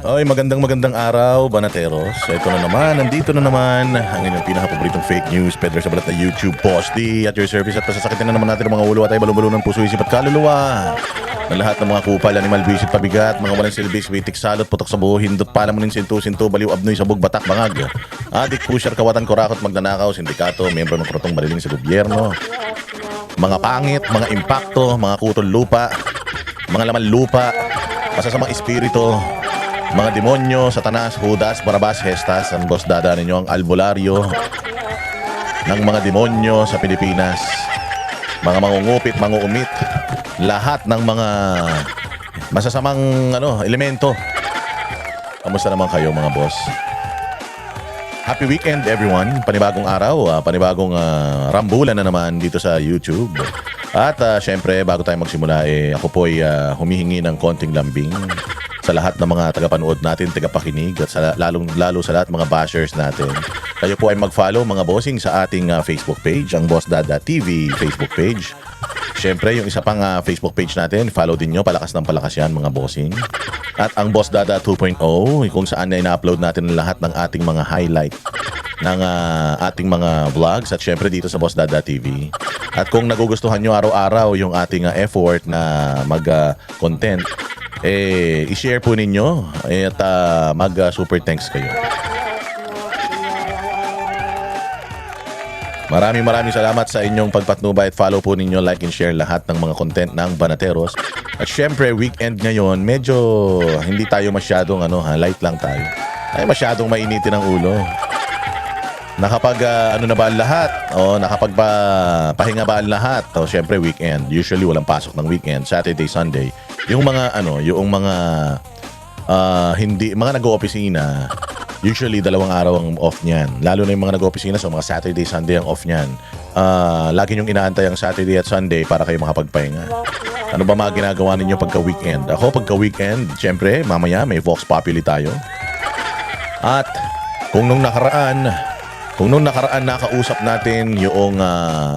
Ay, magandang araw, Banateros. Ito na naman, nandito na naman ang inyong pinaka-paboritong fake news, Pedro sa balat na YouTube Posty at your service at pasasakitin na naman natin ang mga ulo at ay balong-balong ng puso, isip at kaluluwa ng lahat ng mga kupal, animal, visit, pabigat, mga walang silbis, witik, salot, putok sa buho, hindot, palamunin, sintu-sintu, baliw, abnoy, sabog, batak, bangag, adik, pusher, kawatan, kurakot, magnanakaw, sindikato, miyembro ng krotong mariling sa gobyerno, mga pangit, mga impakto, mga kutol lupa, mga laman lupa, masasamang espiritu, mga demonyo, Satanas, Judas, Barabas, Hestas, ang boss dada ninyo ang albularyo ng mga demonyo sa Pilipinas. Mga mangungupit, manguumit, lahat ng mga masasamang elemento. Kamusta naman kayo mga boss? Happy weekend everyone. Panibagong araw, panibagong rambulan na naman dito sa YouTube. At syempre bago tayo magsimula ako po ay humihingi ng konting lambing sa lahat ng mga tagapanood natin, tagapakinig at lalo sa lahat mga bashers natin. Kayo po ay mag-follow mga bossing sa ating Facebook page, ang Boss Dada TV Facebook page. Syempre yung isa pang Facebook page natin, follow din nyo, palakas ng palakas yan mga bossing. At ang Boss Dada 2.0 kung saan na ina-upload natin lahat ng ating mga highlight ng ating mga vlogs at syempre dito sa Boss Dada TV. At kung nagugustuhan nyo araw-araw yung ating effort na mag-content, i-share po ninyo at mag-super thanks kayo. Maraming salamat sa inyong pagpatnubay at follow po ninyo, like and share lahat ng mga content ng Banateros. At syempre, weekend ngayon, medyo hindi tayo masyadong light lang tayo. Ay masyadong mainitin ang ulo. Nakapag na ba ang lahat? Nakapagpahinga ba ang lahat? Syempre weekend. Usually walang pasok ng weekend, Saturday, Sunday. Yung mga hindi mga nag-oopisina, usually 2 araw ang off niyan. Lalo na yung mga nag-oopisina, so mga Saturday, Sunday ang off niyan. Lagi niyong inaantay ang Saturday at Sunday para kayo makapagpahinga. Ano ba mga ginagawa ninyo pagka-weekend? Ako pagka-weekend, syempre mamaya may Vox Populi tayo. At kung nung nakaraan nakausap natin yung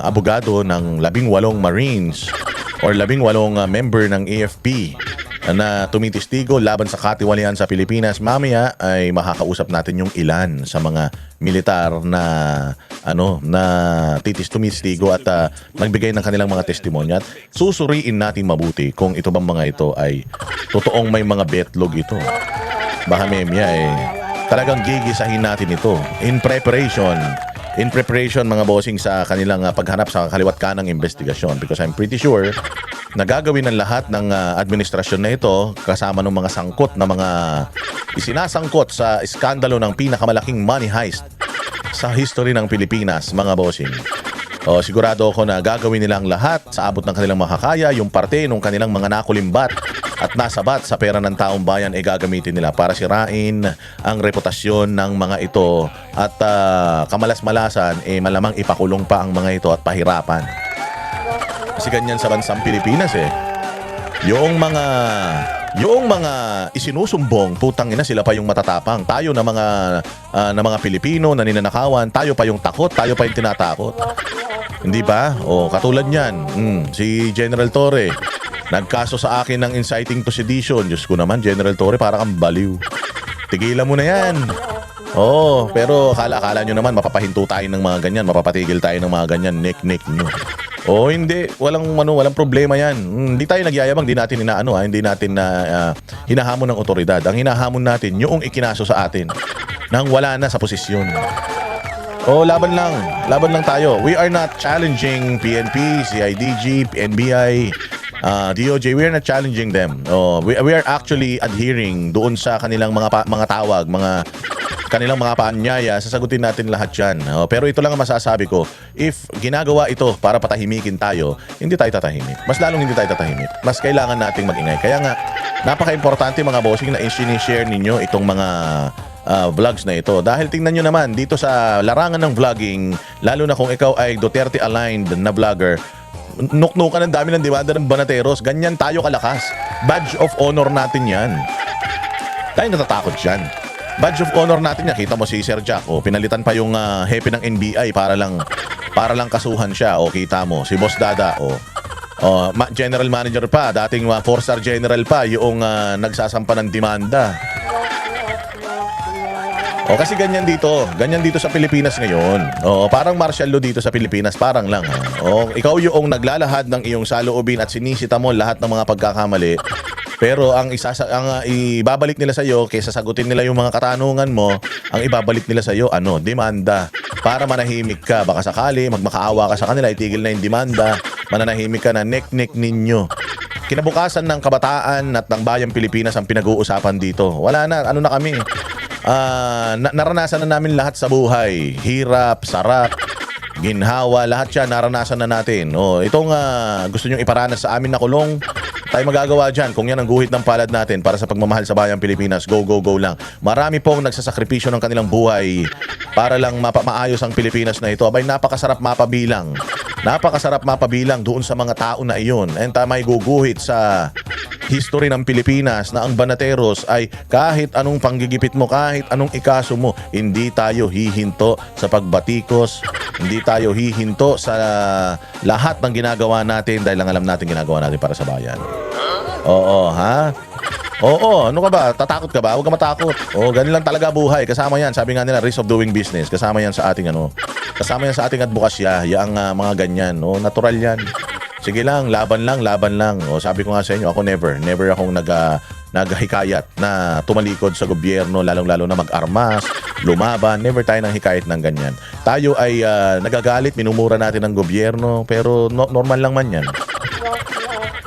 abogado ng 18 Marines or 18 member ng AFP na tumitistigo laban sa katiwalian sa Pilipinas, mamaya ay makakausap natin yung ilan sa mga militar na tumitistigo at nagbigay ng kanilang mga testimonya at susuriin natin mabuti kung ito bang mga ito ay totoong may mga betlog ito. Baka memya talagang gigisahin natin ito in preparation mga bossing sa kanilang paghanap sa kaliwat kanang investigasyon, because I'm pretty sure na gagawin ng lahat ng administrasyon na ito kasama ng mga sangkot na mga isinasangkot sa iskandalo ng pinakamalaking money heist sa history ng Pilipinas mga bossing. Sigurado ako na gagawin nila ang lahat sa abot ng kanilang makakaya, yung parte ng kanilang mga nakulimbat at nasabat sa pera ng taong bayan gagamitin nila para sirain ang reputasyon ng mga ito at kamalas-malasan malamang ipakulong pa ang mga ito at pahirapan. Kasi ganyan sa bansang Pilipinas Yung mga isinusumbong, putang ina, sila pa yung matatapang. Tayo na mga Pilipino na ninanakawan, tayo pa yung takot, tayo pa yung tinatakot. Hindi ba? Katulad niyan, si General Torre, nagkaso sa akin ng inciting to sedition. Diyos ko naman, General Torre, para kang baliw. Tigilan mo na yan. Pero akala nyo naman, mapapahinto tayo ng mga ganyan, mapapatigil tayo ng mga ganyan, nek nyo. Hindi, walang problema yan. Hindi tayo nagyayabang, hindi natin hindi natin hinahamon ng otoridad. Ang hinahamon natin, yung ikinaso sa atin nang wala na sa posisyon. Laban lang tayo. We are not challenging PNP, CIDG, NBI, DOJ. We are not challenging them. We are actually adhering doon sa kanilang mga tawag, kanilang mga paanyaya. Sasagutin natin lahat yan. Pero ito lang ang masasabi ko. If ginagawa ito para patahimikin tayo, hindi tayo tatahimik. Mas lalong hindi tayo tatahimik. Mas kailangan nating magingay. Kaya nga, napaka-importante mga bossing na i-share ninyo itong mga vlogs na ito. Dahil tingnan nyo naman, dito sa larangan ng vlogging, lalo na kung ikaw ay Duterte-aligned na vlogger, nuknukan ang dami ng demanda ng Banateros. Ganyan tayo kalakas. Badge of honor natin yan. Tayo natatakot yan. Badge of honor natin yan. Kita mo si Sir Jack, pinalitan pa yung hepe ng NBI para lang kasuhan siya. Kita mo si Boss Dada, general manager pa, dating 4-star general pa yung nagsasampa ng demanda. O kasi ganyan dito sa Pilipinas ngayon. O parang martial law dito sa Pilipinas, parang lang. O ikaw yung naglalahad ng iyong saloobin at sinisita mo lahat ng mga pagkakamali. Pero ang ibabalik nila sa iyo kaysa sagutin nila yung mga katanungan mo, ang ibabalik nila sa iyo demanda para manahimik ka. Baka sakali magmakaawa ka sa kanila, itigil na yung demanda, mananahimik ka na neck ninyo. Kinabukasan ng kabataan at ng bayang Pilipinas ang pinag-uusapan dito. Wala na, ano na kami. Naranasan na namin lahat sa buhay. Hirap, sarap, ginhawa, lahat yan naranasan na natin. Itong gusto nyong iparanas sa amin na kulong, tayo magagawa dyan. Kung yan ang guhit ng palad natin para sa pagmamahal sa bayang Pilipinas, go lang. Marami pong nagsasakripisyo ng kanilang buhay para lang maayos ang Pilipinas na ito. Abay, napakasarap mapabilang. Napakasarap mapabilang doon sa mga tao na iyon. And may guguhit sa history ng Pilipinas na ang Banateros ay kahit anong panggigipit mo, kahit anong ikaso mo, hindi tayo hihinto sa pagbatikos, hindi tayo hihinto sa lahat ng ginagawa natin dahil lang alam natin ginagawa natin para sa bayan. Oo, ha? Oo, ano ka ba? Tatakot ka ba? Huwag ka matakot. Ganun lang talaga buhay. Kasama yan. Sabi nga nila, risk of doing business. Kasama yan sa ating Kasama yan sa ating advokasya. Yang mga ganyan. Natural yan. Sige lang, laban lang. Sabi ko nga sa inyo, ako never akong naghikayat na tumalikod sa gobyerno, lalong-lalo na mag-armas, lumaban. Never tayo nang hikayat ng ganyan. Tayo ay nagagalit, minumura natin ang gobyerno, pero normal lang man yan.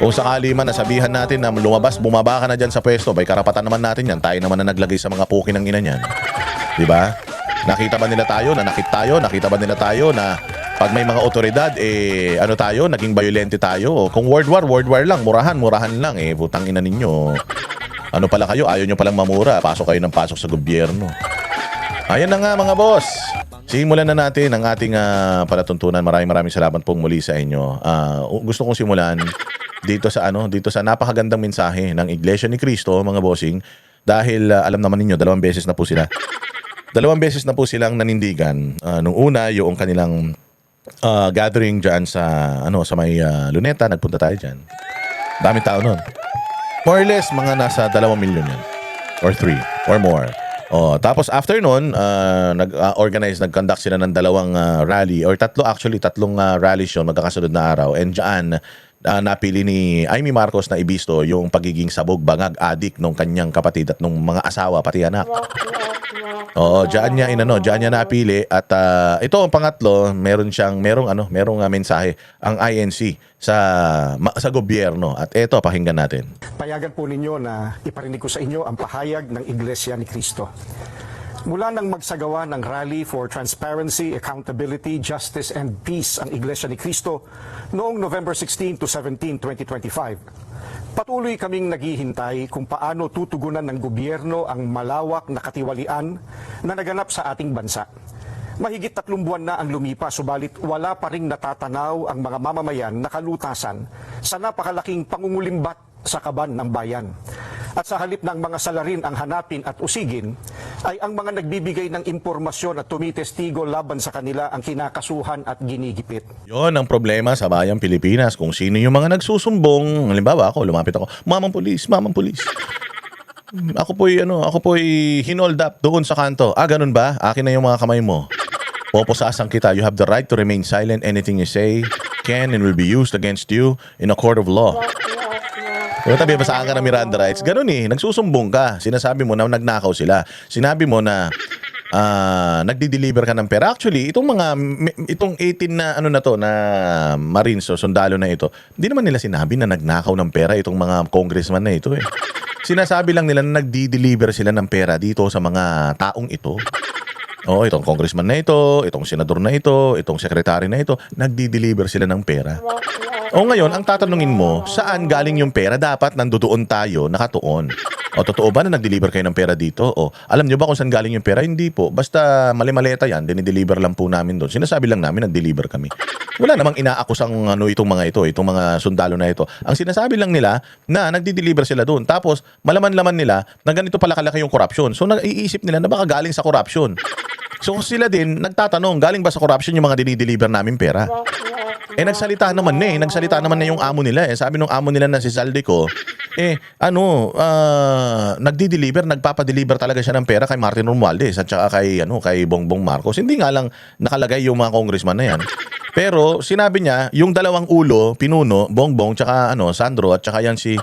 Kung sakali man nasabihan natin na lumabas, bumaba ka na dyan sa pwesto, may karapatan naman natin yan. Tayo naman na naglagay sa mga puki ng ina niyan. Diba? Nakita ba nila tayo, nanakit tayo? Nakita ba nila tayo na pag may mga otoridad, tayo, naging violente tayo? Kung world war lang, murahan lang. Putang ina ninyo. Ano pala kayo? Ayaw nyo palang mamura. Pasok kayo ng pasok sa gobyerno. Ayan na nga mga boss. Simulan na natin ang ating palatuntunan. Maraming salamat pong muli sa inyo. Gusto kong simulan dito sa napakagandang mensahe ng Iglesia ni Cristo, mga bossing, dahil alam naman ninyo, 2 beses na po sila. 2 beses na po silang nanindigan. Nung una, yung kanilang gathering dyan sa may Luneta, nagpunta tayo dyan. Daming tao nun. More or less, mga nasa 2 milyon yan. Or 3, or more. Tapos after nun, nag-conduct sila ng 2 rally, or 3 rallies yun, magkakasunod na araw. And dyan, napili ni Amy Marcos na ibisto yung pagiging sabog, bangag, adik nung kanyang kapatid at nung mga asawa, pati anak. Diyan niya napili at ito ang pangatlo, merong mensahe ang INC sa gobyerno at ito pakinggan natin. Payagan po ninyo na iparinig ko sa inyo ang pahayag ng Iglesia ni Cristo. Mula nang magsagawa ng Rally for Transparency, Accountability, Justice and Peace ang Iglesia ni Cristo noong November 16 to 17, 2025, patuloy kaming naghihintay kung paano tutugunan ng gobyerno ang malawak na katiwalian na naganap sa ating bansa. Mahigit 3 buwan na ang lumipas, subalit wala pa ring natatanaw ang mga mamamayan na kalutasan sa napakalaking pangungulimbat sa kaban ng bayan. At sa halip ng mga salarin ang hanapin at usigin, ay ang mga nagbibigay ng impormasyon at tumitestigo laban sa kanila ang kinakasuhan at ginigipit. Yon ang problema sa bayang Pilipinas. Kung sino yung mga nagsusumbong, halimbawa lumapit ako, mamang pulis. Ako po'y hinold up doon sa kanto. Ganun ba? Akin na yung mga kamay mo. Poposasan kita. You have the right to remain silent. Anything you say can and will be used against you in a court of law. Kung tabi, basaan ka ng Miranda rights. Ganun nagsusumbong ka. Sinasabi mo na nagnakaw sila. Sinabi mo na nagdi-deliver ka ng pera. Actually, itong 18 na na Marines o sundalo na ito, hindi naman nila sinabi na nagnakaw ng pera itong mga congressman na ito Sinasabi lang nila na nagdi-deliver sila ng pera dito sa mga taong ito. Itong congressman na ito, itong senador na ito, itong sekretary na ito, nagdi-deliver sila ng pera. Ngayon, ang tatanungin mo, saan galing yung pera? Dapat nandoon tayo, nakatuon. Totoo ba na nag-deliver kayo ng pera dito? Alam nyo ba kung saan galing yung pera? Hindi po. Basta mali-maleta yan, dinideliver lang po namin doon. Sinasabi lang namin, nag-deliver kami. Wala namang inaakusang itong mga sundalo na ito. Ang sinasabi lang nila na nagdi-deliver sila doon. Tapos, malaman-laman nila na ganito pala kalaki yung corruption. So, naiisip nila na baka galing sa corruption. So, sila din nagtatanong, galing ba sa corruption yung mga dinideliver namin pera? Nagsalita naman na yung amo nila. Sabi nung amo nila na si Saldico, nagpapadeliver talaga siya ng pera kay Martin Romualdez at saka kay Bongbong Marcos. Hindi nga lang nakalagay yung mga congressman na yan. Pero sinabi niya, yung dalawang ulo, pinuno, Bongbong, tsaka Sandro, at tsaka yan si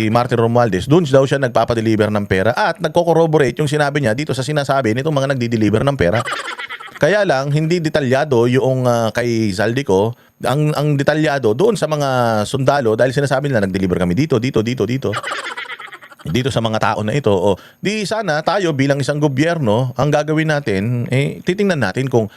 Martin Romualdez, doon daw siya nagpapadeliver ng pera at nagko-corroborate yung sinabi niya dito sa sinasabi nitong mga nagdi-deliver ng pera. Kaya lang, hindi detalyado yung kay Zaldico. Ang detalyado doon sa mga sundalo dahil sinasabi nila nag-deliver kami dito sa mga tao na ito. O, di sana tayo bilang isang gobyerno, ang gagawin natin, titingnan natin kung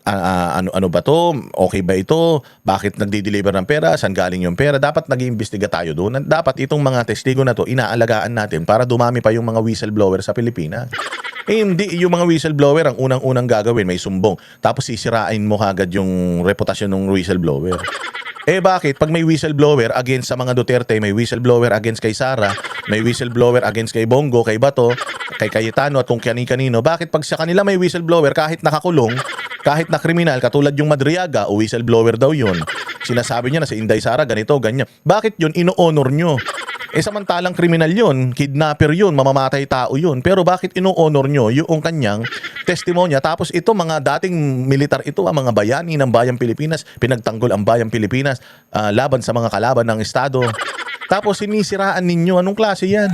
ano ba to, okay ba ito, bakit nagdi-deliver ng pera, saan galing yung pera, dapat nag-iimbestiga tayo doon. Dapat itong mga testigo na to, inaalagaan natin para dumami pa yung mga whistleblower sa Pilipinas. Hindi yung mga whistleblower ang unang-unang gagawin, may sumbong. Tapos sisirain mo kagad yung reputasyon ng whistleblower. Bakit? Pag may whistleblower against sa mga Duterte, may whistleblower against kay Sara, may whistleblower against kay Bongo, kay Bato, kay Cayetano at kung kani-kanino, bakit pag sa kanila may whistleblower kahit nakakulong, kahit na kriminal, katulad yung Madriaga, o whistleblower daw yun, sinasabi niya na si Inday Sara ganito, ganyan. Bakit yun ino-honor nyo? Samantalang kriminal yun, kidnapper yun, mamamatay tao yun. Pero bakit ino-honor nyo yung kanyang testimonya? Tapos ito, mga dating militar ito, ang mga bayani ng bayang Pilipinas, pinagtanggol ang bayang Pilipinas laban sa mga kalaban ng Estado. Tapos sinisiraan ninyo, anong klase yan?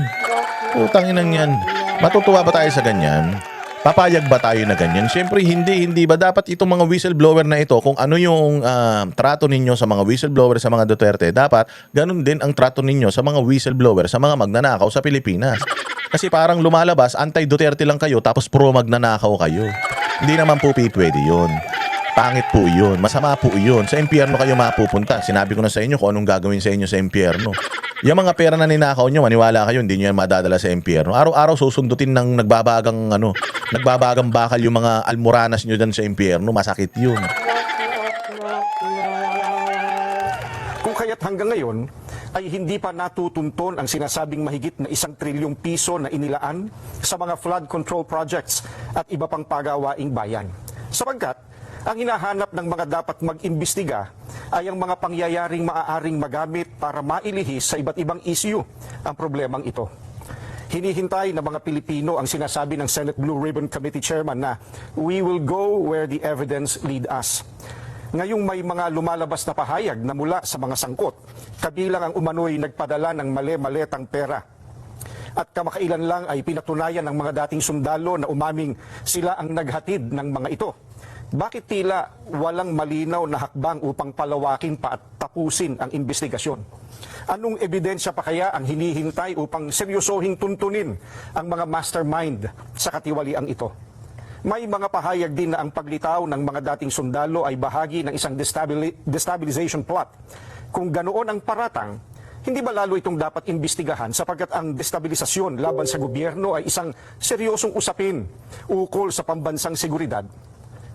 Putang inang yan. Matutuwa ba tayo sa ganyan? Papayag ba tayo na ganyan? Siyempre, hindi ba dapat itong mga whistleblower na ito, kung ano yung trato ninyo sa mga whistleblower sa mga Duterte, dapat ganun din ang trato ninyo sa mga whistleblower sa mga magnanakaw sa Pilipinas. Kasi parang lumalabas, anti-Duterte lang kayo, tapos pro-magnanakaw kayo. Hindi naman po pwede yun. Pangit po yun. Masama po yun. Sa impyerno kayo mapupunta. Sinabi ko na sa inyo kung anong gagawin sa inyo sa impyerno. Yung mga pera na ninakaw nyo, maniwala kayo, hindi nyo yan madadala sa impyerno. Araw-araw susundutin ng nagbabagang bakal yung mga almoranas nyo dyan sa impyerno. Masakit yun. Kung kaya't hanggang ngayon ay hindi pa natutunton ang sinasabing mahigit na 1 trilyong piso na inilaan sa mga flood control projects at iba pang pagawaing bayan. Sapagkat ang hinahanap ng mga dapat mag-imbestiga ay ang mga pangyayaring maaaring magamit para mailihis sa iba't ibang issue ang problemang ito. Hinihintay ng mga Pilipino ang sinasabi ng Senate Blue Ribbon Committee Chairman na we will go where the evidence lead us. Ngayong may mga lumalabas na pahayag na mula sa mga sangkot, kabilang ang umano'y nagpadala ng mali-maletang pera. At kamakailan lang ay pinatunayan ng mga dating sundalo na umaming sila ang naghatid ng mga ito. Bakit tila walang malinaw na hakbang upang palawakin pa at tapusin ang investigasyon? Anong ebidensya pa kaya ang hinihintay upang seryosohing tuntunin ang mga mastermind sa katiwaliang ito? May mga pahayag din na ang paglitaw ng mga dating sundalo ay bahagi ng isang destabilization plot. Kung ganoon ang paratang, hindi ba lalo itong dapat imbestigahan sapagkat ang destabilisasyon laban sa gobyerno ay isang seryosong usapin ukol sa pambansang seguridad?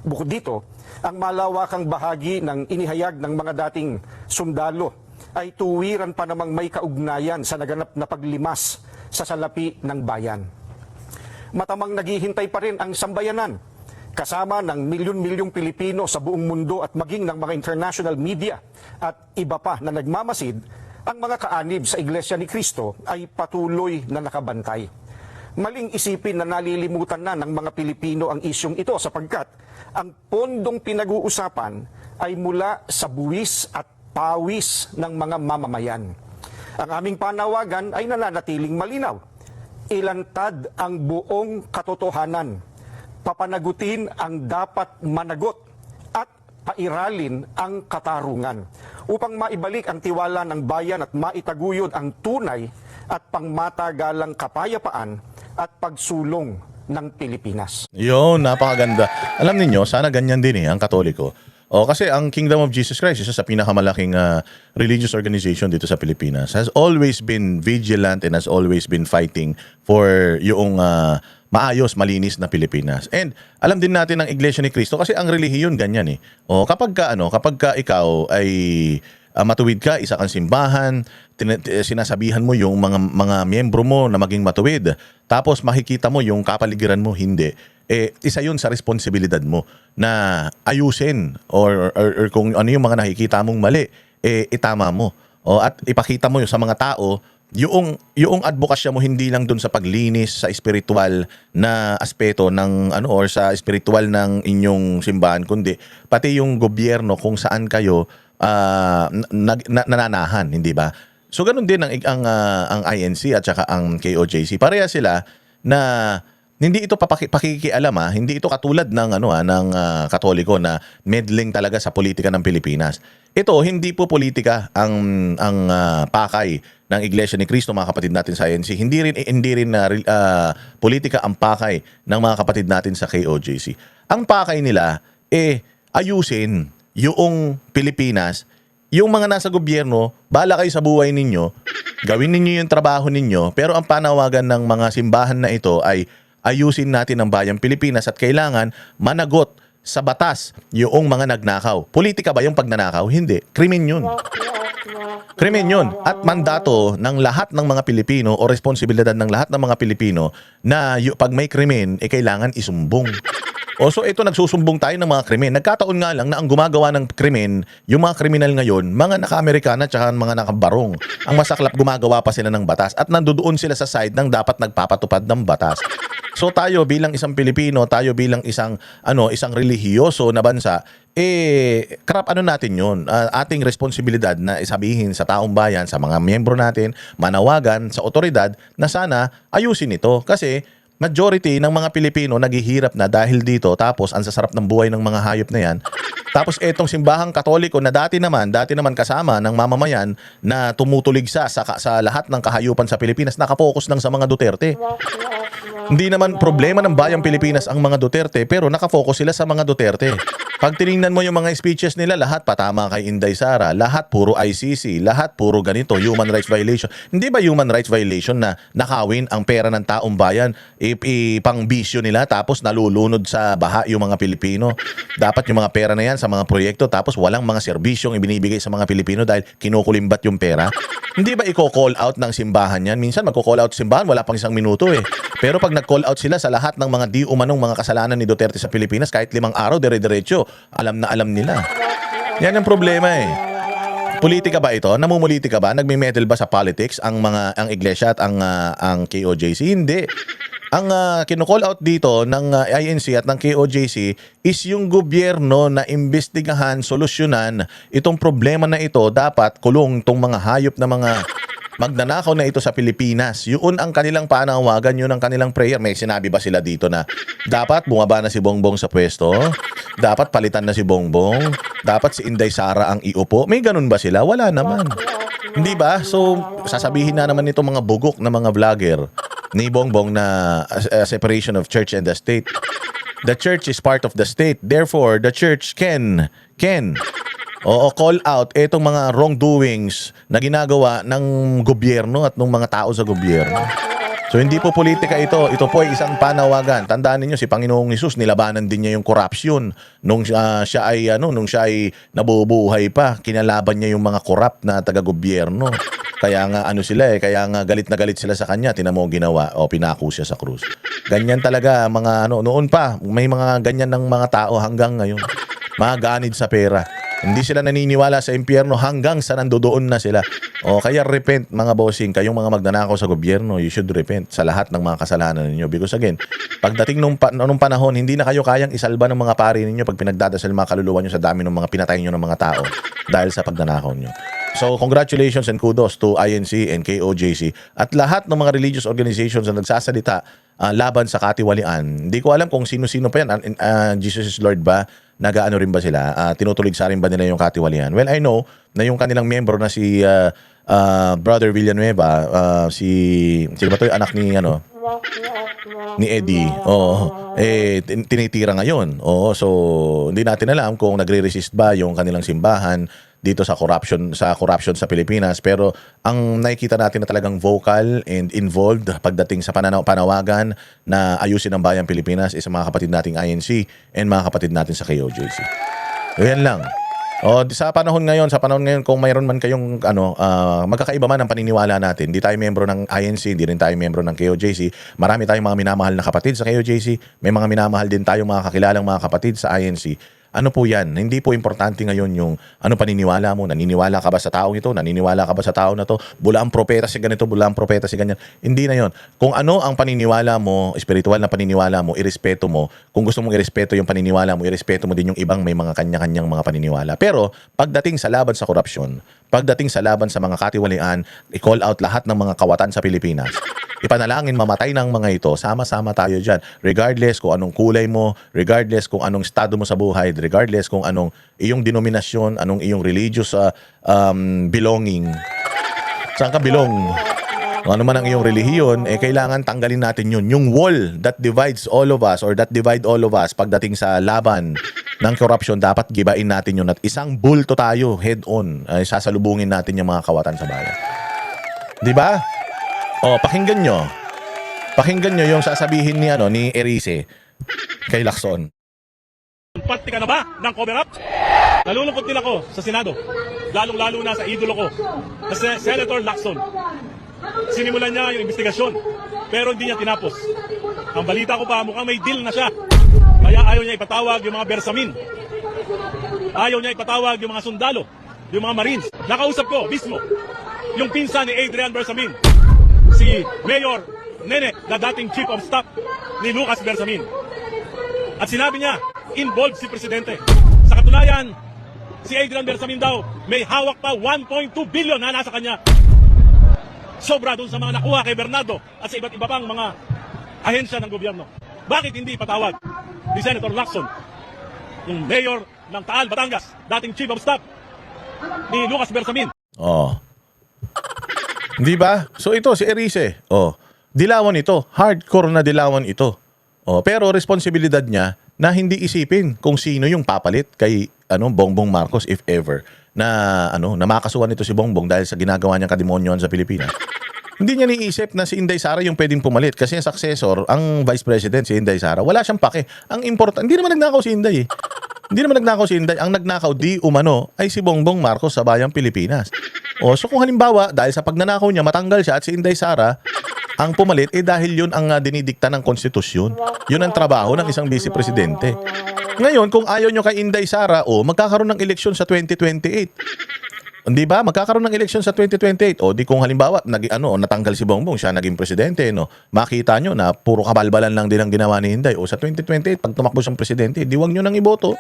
Bukod dito, ang malawakang bahagi ng inihayag ng mga dating sundalo ay tuwiran pa namang may kaugnayan sa naganap na paglimas sa salapi ng bayan. Matamang naghihintay pa rin ang sambayanan, kasama ng milyon-milyong Pilipino sa buong mundo at maging ng mga international media at iba pa na nagmamasid, ang mga kaanib sa Iglesia ni Cristo ay patuloy na nakabantay. Maling isipin na nalilimutan na ng mga Pilipino ang isyong ito sapagkat ang pondong pinag-uusapan ay mula sa buwis at pawis ng mga mamamayan. Ang aming panawagan ay nananatiling malinaw. Ilantad ang buong katotohanan. Papanagutin ang dapat managot at pairalin ang katarungan upang maibalik ang tiwala ng bayan at maitaguyod ang tunay at pangmatagalang kapayapaan at pagsulong ng Pilipinas. Yun, napakaganda. Alam niyo, sana ganyan din ang Katoliko. Kasi ang Kingdom of Jesus Christ, isa sa pinakamalaking religious organization dito sa Pilipinas, has always been vigilant and has always been fighting for yung maayos, malinis na Pilipinas. And alam din natin ang Iglesia ni Cristo kasi ang relihiyon ganyan . Kapag ka ikaw ay matuwid ka, isa kang simbahan, sinasabihan mo yung mga miyembro mo na maging matuwid. Tapos makikita mo yung kapaligiran mo hindi. Isa yun sa responsibilidad mo na ayusin or kung ano yung mga nakikita mong mali, itama mo. At ipakita mo yung sa mga tao yung advokasya mo hindi lang dun sa paglinis sa spiritual na aspeto ng or sa spiritual ng inyong simbahan, kundi pati yung gobyerno kung saan kayo nananahan, hindi ba? So ganun din ang INC at saka ang KOJC. Pareha sila na hindi ito pakikialam, hindi ito katulad ng ng Katoliko na meddling talaga sa politika ng Pilipinas. Ito hindi po politika ang pakay ng Iglesia ni Cristo, mga kapatid natin sa INC. Hindi rin politika ang pakay ng mga kapatid natin sa KOJC. Ang pakay nila ayusin yung Pilipinas. Yung mga nasa gobyerno, bahala kayo sa buhay ninyo, gawin ninyo yung trabaho ninyo, pero ang panawagan ng mga simbahan na ito ay ayusin natin ang bayang Pilipinas at kailangan managot sa batas yung mga nagnakaw. Politika ba yung pagnanakaw? Hindi. Krimen yun. Krimen yun. At mandato ng lahat ng mga Pilipino o responsibilidad ng lahat ng mga Pilipino na pag may krimen, kailangan isumbong. So ito, nagsusumbong tayo ng mga krimen. Nagkataon nga lang na ang gumagawa ng krimen, yung mga kriminal ngayon, mga naka-Amerikana at mga nakabarong. Ang masaklap, gumagawa pa sila ng batas at nandoon sila sa side ng dapat nagpapatupad ng batas. So tayo bilang isang Pilipino, tayo bilang isang relihiyoso na bansa, natin yun. Ating responsibilidad na isabihin sa taong bayan, sa mga miyembro natin, manawagan sa otoridad na sana ayusin ito. Kasi majority ng mga Pilipino naghihirap na dahil dito, tapos ang sasarap ng buhay ng mga hayop na yan. Tapos etong simbahang Katoliko na dati naman kasama ng mamamayan na tumutuligsa sa lahat ng kahayupan sa Pilipinas, nakapokus lang sa mga Duterte. Hindi naman problema ng bayang Pilipinas ang mga Duterte, pero nakafocus sila sa mga Duterte. Pag tinignan mo yung mga speeches nila, lahat patama kay Inday Sara, lahat puro ICC, lahat puro ganito, human rights violation. Hindi ba human rights violation na nakawin ang pera ng taong bayan, pang bisyo nila, tapos nalulunod sa baha yung mga Pilipino? Dapat yung mga pera na yan sa mga proyekto, tapos walang mga serbisyong ibinibigay sa mga Pilipino dahil kinukulimbat yung pera. Hindi ba i-call out ng simbahan yan? Minsan magko-call out simbahan, wala pang 1 minuto Pero pag nag-call out sila sa lahat ng mga di umanong mga kasalanan ni Duterte sa Pilipinas, kahit 5 araw, dire-diretso, alam na alam nila. Yan ang problema Politika ba ito? Namumulitika ba? Nagme-meddle ba sa politics ang iglesia at ang KOJC? Hindi. Ang kino-call out dito ng INC at ng KOJC is yung gobyerno na imbestigahan, solusyonan itong problema na ito. Dapat kulong itong mga hayop na mga magnanakaw na ito sa Pilipinas. Yun ang kanilang panawagan, yun ang kanilang prayer. May sinabi ba sila dito na dapat bumaba na si Bongbong sa pwesto? Dapat palitan na si Bongbong? Dapat si Inday Sara ang iupo? May ganun ba sila? Wala naman. Hindi ba? So, sasabihin na naman itong mga bugok na mga vlogger ni Bongbong na separation of church and the state. The church is part of the state. Therefore, the church can call out itong mga wrongdoings na ginagawa ng gobyerno at ng mga tao sa gobyerno. So hindi po politika ito. Ito po ay isang panawagan. Tandaan niyo si Panginoong Hesus, nilabanan din niya yung corruption nung siya ay nabubuhay pa. Kinalaban niya yung mga corrupt na taga-gobyerno. Kaya nga kaya nga galit na galit sila sa kanya, tinamo ginawa o pinako siya sa krus. Ganyan talaga noon pa, may mga ganyan ng mga tao hanggang ngayon. Mga ganid sa pera. Hindi sila naniniwala sa impyerno hanggang sa nandoon na sila. Kaya repent mga bossing, kayong mga magnanakaw sa gobyerno, you should repent sa lahat ng mga kasalanan ninyo. Because again, pagdating nung panahon, hindi na kayo kayang isalba ng mga pari ninyo pag pinagdadasal mga kaluluwa nyo sa dami ng mga pinatay nyo ng mga tao dahil sa pagnanakaw nyo. So congratulations and kudos to INC and KOJC at lahat ng mga religious organizations na nagsasalita laban sa katiwalian. Hindi ko alam kung sino-sino pa yan. Jesus is Lord ba? Nagaano rin ba sila? Tinutulig sa rin ba nila yung katiwalian? Well, I know na yung kanilang member na si Brother Villanueva, sino ba to yung anak ni Eddie? Tinitira ngayon. So hindi natin alam kung nagre-resist ba yung kanilang simbahan dito sa corruption sa Pilipinas, pero ang nakikita natin na talagang vocal and involved pagdating sa panawagan na ayusin ang bayang Pilipinas is mga kapatid nating INC and mga kapatid natin sa KOJC. Yan lang. Sa panahon ngayon kung mayroon man kayong magkakaiba man ang paniniwala natin, hindi tayo miyembro ng INC, hindi rin tayo miyembro ng KOJC. Marami tayong mga minamahal na kapatid sa KOJC, may mga minamahal din tayong mga kakilalang mga kapatid sa INC. Ano po yan? Hindi po importante ngayon yung ano paniniwala mo. Naniniwala ka ba sa taong ito? Naniniwala ka ba sa tao na to? Bula ang propeta si ganito, bula ang propeta si ganyan. Hindi na yon. Kung ano ang paniniwala mo, espiritual na paniniwala mo, irespeto mo. Kung gusto mong irespeto yung paniniwala mo, irespeto mo din yung ibang may mga kanya-kanyang mga paniniwala. Pero pagdating sa laban sa korupsyon, pagdating sa laban sa mga katiwalian, i-call out lahat ng mga kawatan sa Pilipinas. Ipanalangin mamatay ng mga ito, sama-sama tayo dyan. Regardless kung anong kulay mo, regardless kung anong estado mo sa buhay, regardless kung anong iyong denominasyon, anong iyong religious belonging. Saan ka belong? Kung ano man ang iyong relihiyon, kailangan tanggalin natin yun. Yung wall that divides all of us or that divide all of us pagdating sa laban ng corruption, dapat gibain natin yun at isang bulto tayo head on. Sasalubungin natin yung mga kawatan sa bayan. Di ba? O, pakinggan nyo. Pakinggan nyo yung sasabihin ni Erice kay Lacson. Parte ka na ba ng cover-up? Nalulungkot din ako sa Senado. Lalong-lalo na sa idolo ko, na si Senator Lacson. Sinimulan niya yung investigasyon, pero hindi niya tinapos. Ang balita ko pa, mukhang may deal na siya. Kaya ayaw niya ipatawag yung mga bersamin. Ayaw niya ipatawag yung mga sundalo, yung mga marines. Nakausap ko mismo yung pinsan ni Adrian Bersamin, si Mayor Nene, na dating Chief of Staff ni Lucas Bersamin. At sinabi niya, involved si Presidente. Sa katunayan, si Adrian Bersamin daw may hawak pa 1.2 billion na nasa kanya. Sobra doon sa mga nakuha kay Bernardo at sa iba't iba pang mga ahensya ng gobyerno. Bakit hindi patawag ni Senator Lacson, yung Mayor ng Taal, Batangas, dating Chief of Staff ni Lucas Bersamin? Oh. Di ba? So ito si Erice. Oh. Dilawan ito. Hardcore na dilawan ito. Oh, pero responsibilidad niya na hindi isipin kung sino yung papalit kay Bongbong Marcos if ever na na makasuhan ito si Bongbong dahil sa ginagawa niyang kademonyohan sa Pilipinas. Hindi niya niisip na si Inday Sara yung pwedeng pumalit kasi ang successor, ang Vice President si Inday Sara, wala siyang pake. Ang important, hindi naman nagnakaw si Inday eh. Hindi naman nagnakaw si Inday. Ang nagnakaw di umano ay si Bongbong Marcos sa bayang Pilipinas. O so kung halimbawa dahil sa pagnanakaw niya matanggal siya at si Inday Sara ang pumalit, dahil yun ang dinidikta ng konstitusyon. Yun ang trabaho ng isang vice presidente. Ngayon, kung ayaw nyo kay Inday Sara, magkakaroon ng eleksyon sa 2028. Hindi ba? Magkakaroon ng eleksyon sa 2028. O di kung halimbawa, natanggal si Bongbong, siya naging presidente, makita nyo na puro kabalbalan lang din ang ginawa ni Inday. O sa 2028, pag tumakbo siyang presidente, di wag nyo nang iboto.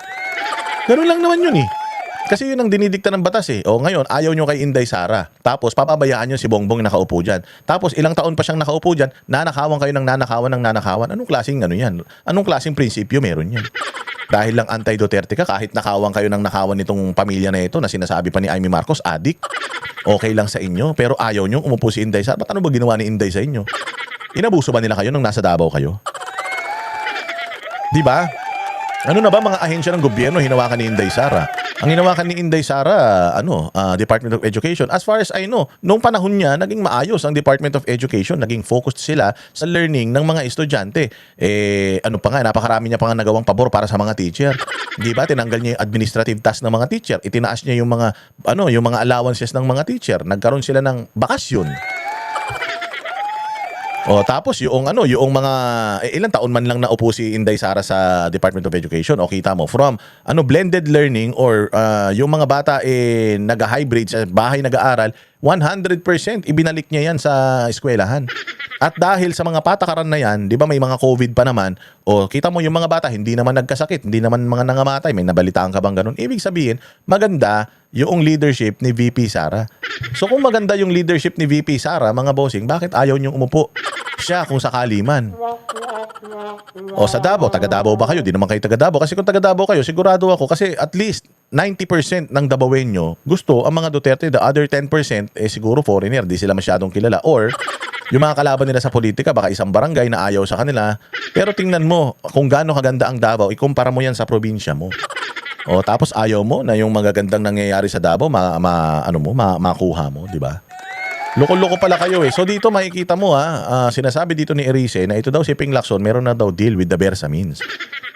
Ganun lang naman yun eh. Kasi yun ang dinidikta ng batas eh. O ngayon, ayaw nyo kay Inday Sara. Tapos, papabayaan nyo si Bongbong na nakaupo dyan. Tapos, ilang taon pa siyang nakaupo dyan, nanakawan kayo ng nanakawan. Anong klaseng yan? Anong klaseng prinsipyo meron yan? Dahil lang anti-Duterte ka, kahit nakawan kayo ng nakawan nitong pamilya na ito na sinasabi pa ni Amy Marcos, adik, okay lang sa inyo. Pero ayaw nyo umupo si Inday Sara. Ba't ano ba ginawa ni Inday sa inyo? Inabuso ba nila kayo nung nasa Davao kayo? Di ba? Ano na ba mga ahensya ng gobyerno hinawakan ni Inday Sara? Ang hinawakan ni Inday Sara, Department of Education. As far as I know, noong panahon niya, naging maayos ang Department of Education. Naging focused sila sa learning ng mga estudyante. Napakarami niya pa nga nagawang pabor para sa mga teacher. Di ba? Tinanggal niya yung administrative task ng mga teacher. Itinaas niya yung mga allowances ng mga teacher. Nagkaroon sila ng bakasyon. O tapos yung mga ilang taon man lang naupo si Inday Sara sa Department of Education. O kita mo from blended learning or yung mga bata nag-hybrid sa bahay nag-aaral, 100% ibinalik niya yan sa eskwelahan. At dahil sa mga patakaran na yan, 'di ba may mga COVID pa naman, o kita mo yung mga bata hindi naman nagkasakit, hindi naman mga nangamatay, may nabalitaan ka bang ganun? Ibig sabihin, maganda yung leadership ni VP Sara. So kung maganda yung leadership ni VP Sara, mga bossing, bakit ayaw niyong umupo siya kung sakali man? O sa Davao, taga Davao ba kayo? Di naman kayo taga Davao. Kasi kung taga Davao kayo, sigurado ako, kasi at least 90% ng Davaoenyo gusto ang mga Duterte. The other 10% siguro foreigner, di sila masyadong kilala. Or yung mga kalaban nila sa politika, baka isang barangay na ayaw sa kanila. Pero tingnan mo kung gaano kaganda ang Davao, ikumpara mo yan sa probinsya mo. O tapos ayaw mo na yung magagandang nangyayari sa Davao makuha mo, di ba? Loko-loko pala kayo eh. So dito makikita mo sinasabi dito ni Erice na ito daw si Ping Lacson meron na daw deal with the Bersamins.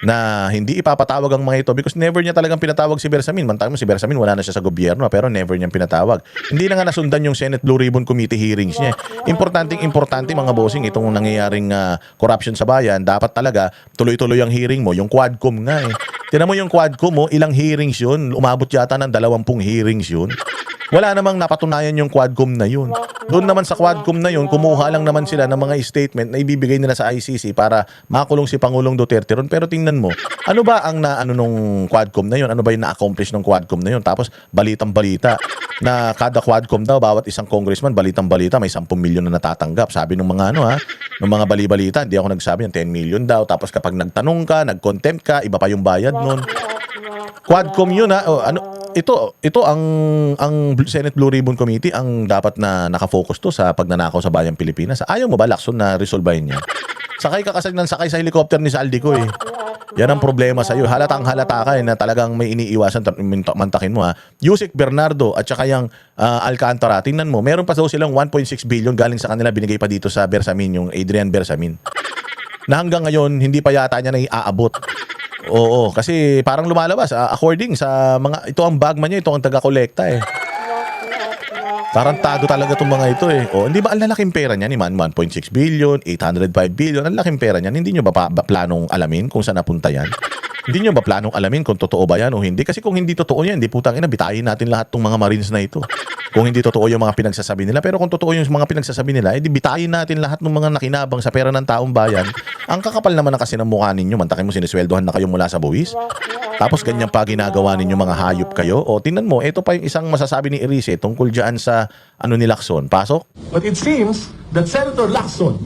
na hindi ipapatawag ang mga ito because never niya talagang pinatawag si Bersamin. Mantang mo si Bersamin wala na siya sa gobyerno pero never niyang pinatawag. Hindi na nga nasundan yung Senate Blue Ribbon Committee hearings niya. Importante mga bossing itong nangyayaring corruption sa bayan. Dapat talaga tuloy-tuloy ang hearing mo. Yung Quadcom nga eh. Tinan mo yung Quadcom mo, ilang hearings yun. Umabot yata ng 20 hearings yun. Wala namang napatunayan yung Quadcom na yun. Doon naman sa Quadcom na yun, kumuha lang naman sila ng mga statement na ibibigay nila sa ICC para makulong si Pangulong Duterte ron. Pero tingnan mo, ano ba ang nung Quadcom na yun? Ano ba yung na-accomplish ng Quadcom na yun? Tapos balitang-balita na kada Quadcom daw, bawat isang congressman, balitang-balita, may 10 milyon na natatanggap. Sabi ng mga ng mga bali-balita, hindi ako nagsabi yan, 10 million daw. Tapos kapag nagtanong ka, nag-contempt ka, iba pa yung bayad nun. Quadcom yun ito ang Senate Blue Ribbon Committee ang dapat na nakafocus to sa pagnanakaw sa bayang Pilipinas. Ayaw mo ba, Lacson, na resolbahin niya? Sakay ka kasi ng sakay sa helicopter ni Saldico eh. Yan ang problema sa iyo. Halatang halata ka na talagang may iniiwasan mantakin mo ha. Yusek Bernardo at saka yung Alcantara, tingnan mo, meron pa daw silang 1.6 billion galing sa kanila, binigay pa dito sa Bersamin, yung Adrian Bersamin. Na hanggang ngayon, hindi pa yata niya na iaabot. Oo, kasi parang lumalabas according sa mga ito ang bagman niya, ito ang taga-kolekta eh. Tarantado talaga itong mga ito eh. O, hindi ba ang lalaking pera niya ni Man 1.6 billion, 805 billion, ang laking pera niyan. Hindi niyo ba planong alamin kung saan napunta yan? Hindi niyo ba planong alamin kung totoo ba yan o hindi? Kasi kung hindi totoo yan, hindi putang ina, bitayin natin lahat ng mga Marines na ito. Kung hindi totoo yung mga pinagsasabi nila. Pero kung totoo yung mga pinagsasabi nila, edi bitayin natin lahat ng mga nakinabang sa pera ng taong bayan. Ang kakapal naman na kasi ng mukha ninyo, mantakin mo sinisweldohan na kayo mula sa buwis. Tapos ganyan pa ginagawa ninyo, mga hayop kayo. O tingnan mo, ito pa yung isang masasabi ni Erice tungkol dyan sa ni Lacson. Pasok? But it seems that Senator Lacson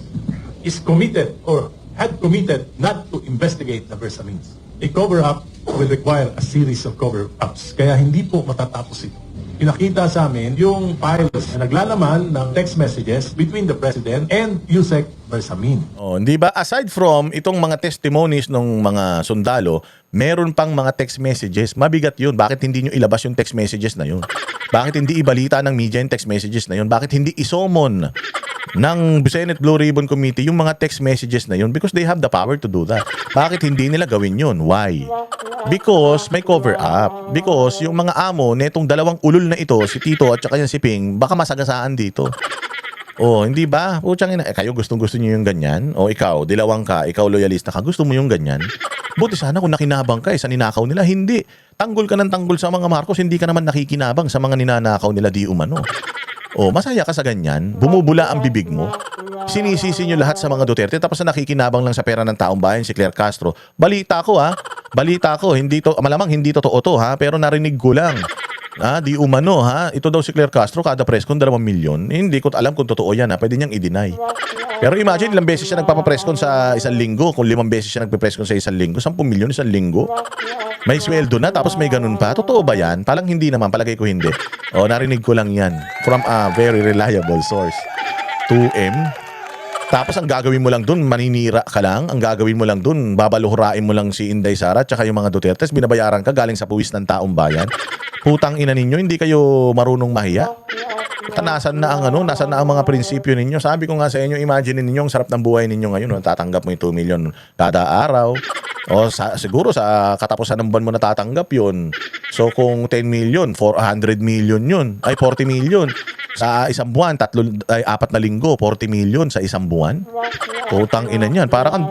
is committed or had committed not to investigate the Bersamins. A cover-up will require a series of cover-ups. Kaya hindi po matatapos ito. Pinakita sa amin yung files na naglalaman ng text messages between the President and Yusek Bersamin. Oh, hindi ba aside from itong mga testimonies ng mga sundalo, meron pang mga text messages. Mabigat 'yun. Bakit hindi niyo ilabas yung text messages na 'yun? Bakit hindi ibalita ng media yung text messages na 'yun? Bakit hindi isomon ng Senate Blue Ribbon Committee yung mga text messages na 'yun? Because they have the power to do that. Bakit hindi nila gawin 'yun? Why? Because may cover up. Because yung mga amo netong dalawang ulol na ito, si Tito at saka yung si Ping, baka masagasaan dito. Oh, hindi ba? Putsang ina, kayo gustong-gusto niyo yung ganyan? O ikaw, dilawang ka, ikaw loyalista ka, gusto mo yung ganyan? Buti sana kung nakinabang ka sa ninakaw nila. Hindi. Tanggol ka ng tanggol sa mga Marcos, hindi ka naman nakikinabang sa mga ninanakaw nila di umano. Oh, masaya ka sa ganyan, bumubula ang bibig mo. Sinisisi nyo lahat sa mga Duterte tapos na nakikinabang lang sa pera ng taong bayan si Claire Castro. Balita ko balita ko, hindi to, malamang hindi totoo to pero narinig ko lang. Di umano ito daw si Claire Castro kada press con 2 milyon. Hindi ko alam kung totoo yan pwede niyang i-deny. Pero imagine ilang beses siya nagpapapress con sa isang linggo. Kung 5 beses siya nagpe-press con sa isang linggo, 10 milyon isang linggo. May sweldo na tapos may ganun pa. Totoo ba yan? Parang hindi naman, palagay ko hindi. Narinig ko lang yan from a very reliable source. 2M. Tapos ang gagawin mo lang dun, maninira ka lang. Ang gagawin mo lang dun, babaluhurain mo lang si Inday Sara at saka yung mga Duterte. Binabayaran ka galing sa puwis ng taong bayan. Putang ina ninyo, hindi kayo marunong mahiya. Nasaan na ang mga prinsipyo ninyo? Sabi ko nga sa inyo, imagine ninyo ang sarap ng buhay ninyo ngayon. Tatanggap mo yung 2 million kada araw. Siguro sa katapusan ng buwan mo natatanggap yun. So kung 10 million, 400 million yun. Ay 40 million. Sa isang buwan, 4 na linggo, 40 million sa isang buwan. Putang ina niyan. Parang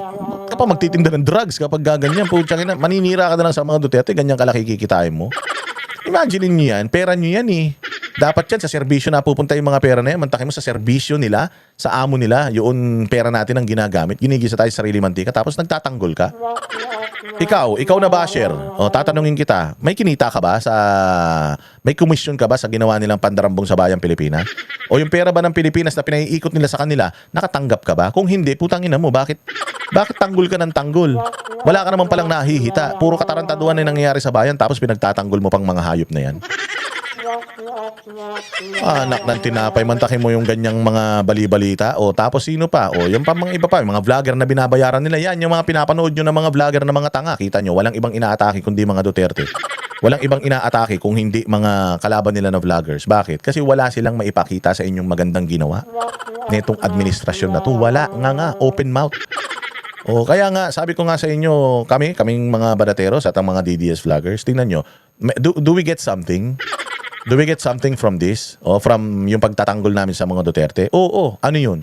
kapag magtitinda ng drugs, kapag gaganyan, putang ina, maninira ka na lang sa mga Duterte, ganyan kalaki kikitain mo. Imagine niyo yan, pera niyo yan eh. Dapat yan sa serbisyo na pupunta yung mga pera na yan. Mantakin mo sa serbisyo nila, sa amo nila, yung pera natin ang ginagamit. Ginigisa tayo sa sarili mantika, tapos nagtatanggol ka. Ikaw na basher. Tatanungin kita, may kinita ka ba may komisyon ka ba sa ginawa nilang pandarambong sa bayang Pilipinas? O yung pera ba ng Pilipinas na pinaiikot nila sa kanila, nakatanggap ka ba? Kung hindi, putangin na mo, bakit tanggol ka ng tanggol? Wala ka naman palang nahihita. Puro katarantaduhan na nangyayari sa bayan, tapos pinagtatanggol mo pang mga hayop na yan. Anak ng tinapay, mantakin mo yung ganyang mga bali-balita. Tapos sino pa? Yung pa mga iba pa, yung mga vlogger na binabayaran nila. Yan, yung mga pinapanood nyo ng mga vlogger na mga tanga. Kita nyo, walang ibang inaatake kundi mga Duterte. Walang ibang inaatake kung hindi mga kalaban nila na vloggers. Bakit? Kasi wala silang maipakita sa inyong magandang ginawa. Netong administrasyon na to, wala nga, open mouth. O kaya nga, sabi ko nga sa inyo, kaming mga badateros at ang mga DDS vloggers, tingnan nyo, do we get something? Do we get something from this? O from yung pagtatanggol namin sa mga Duterte? Oo, ano yun?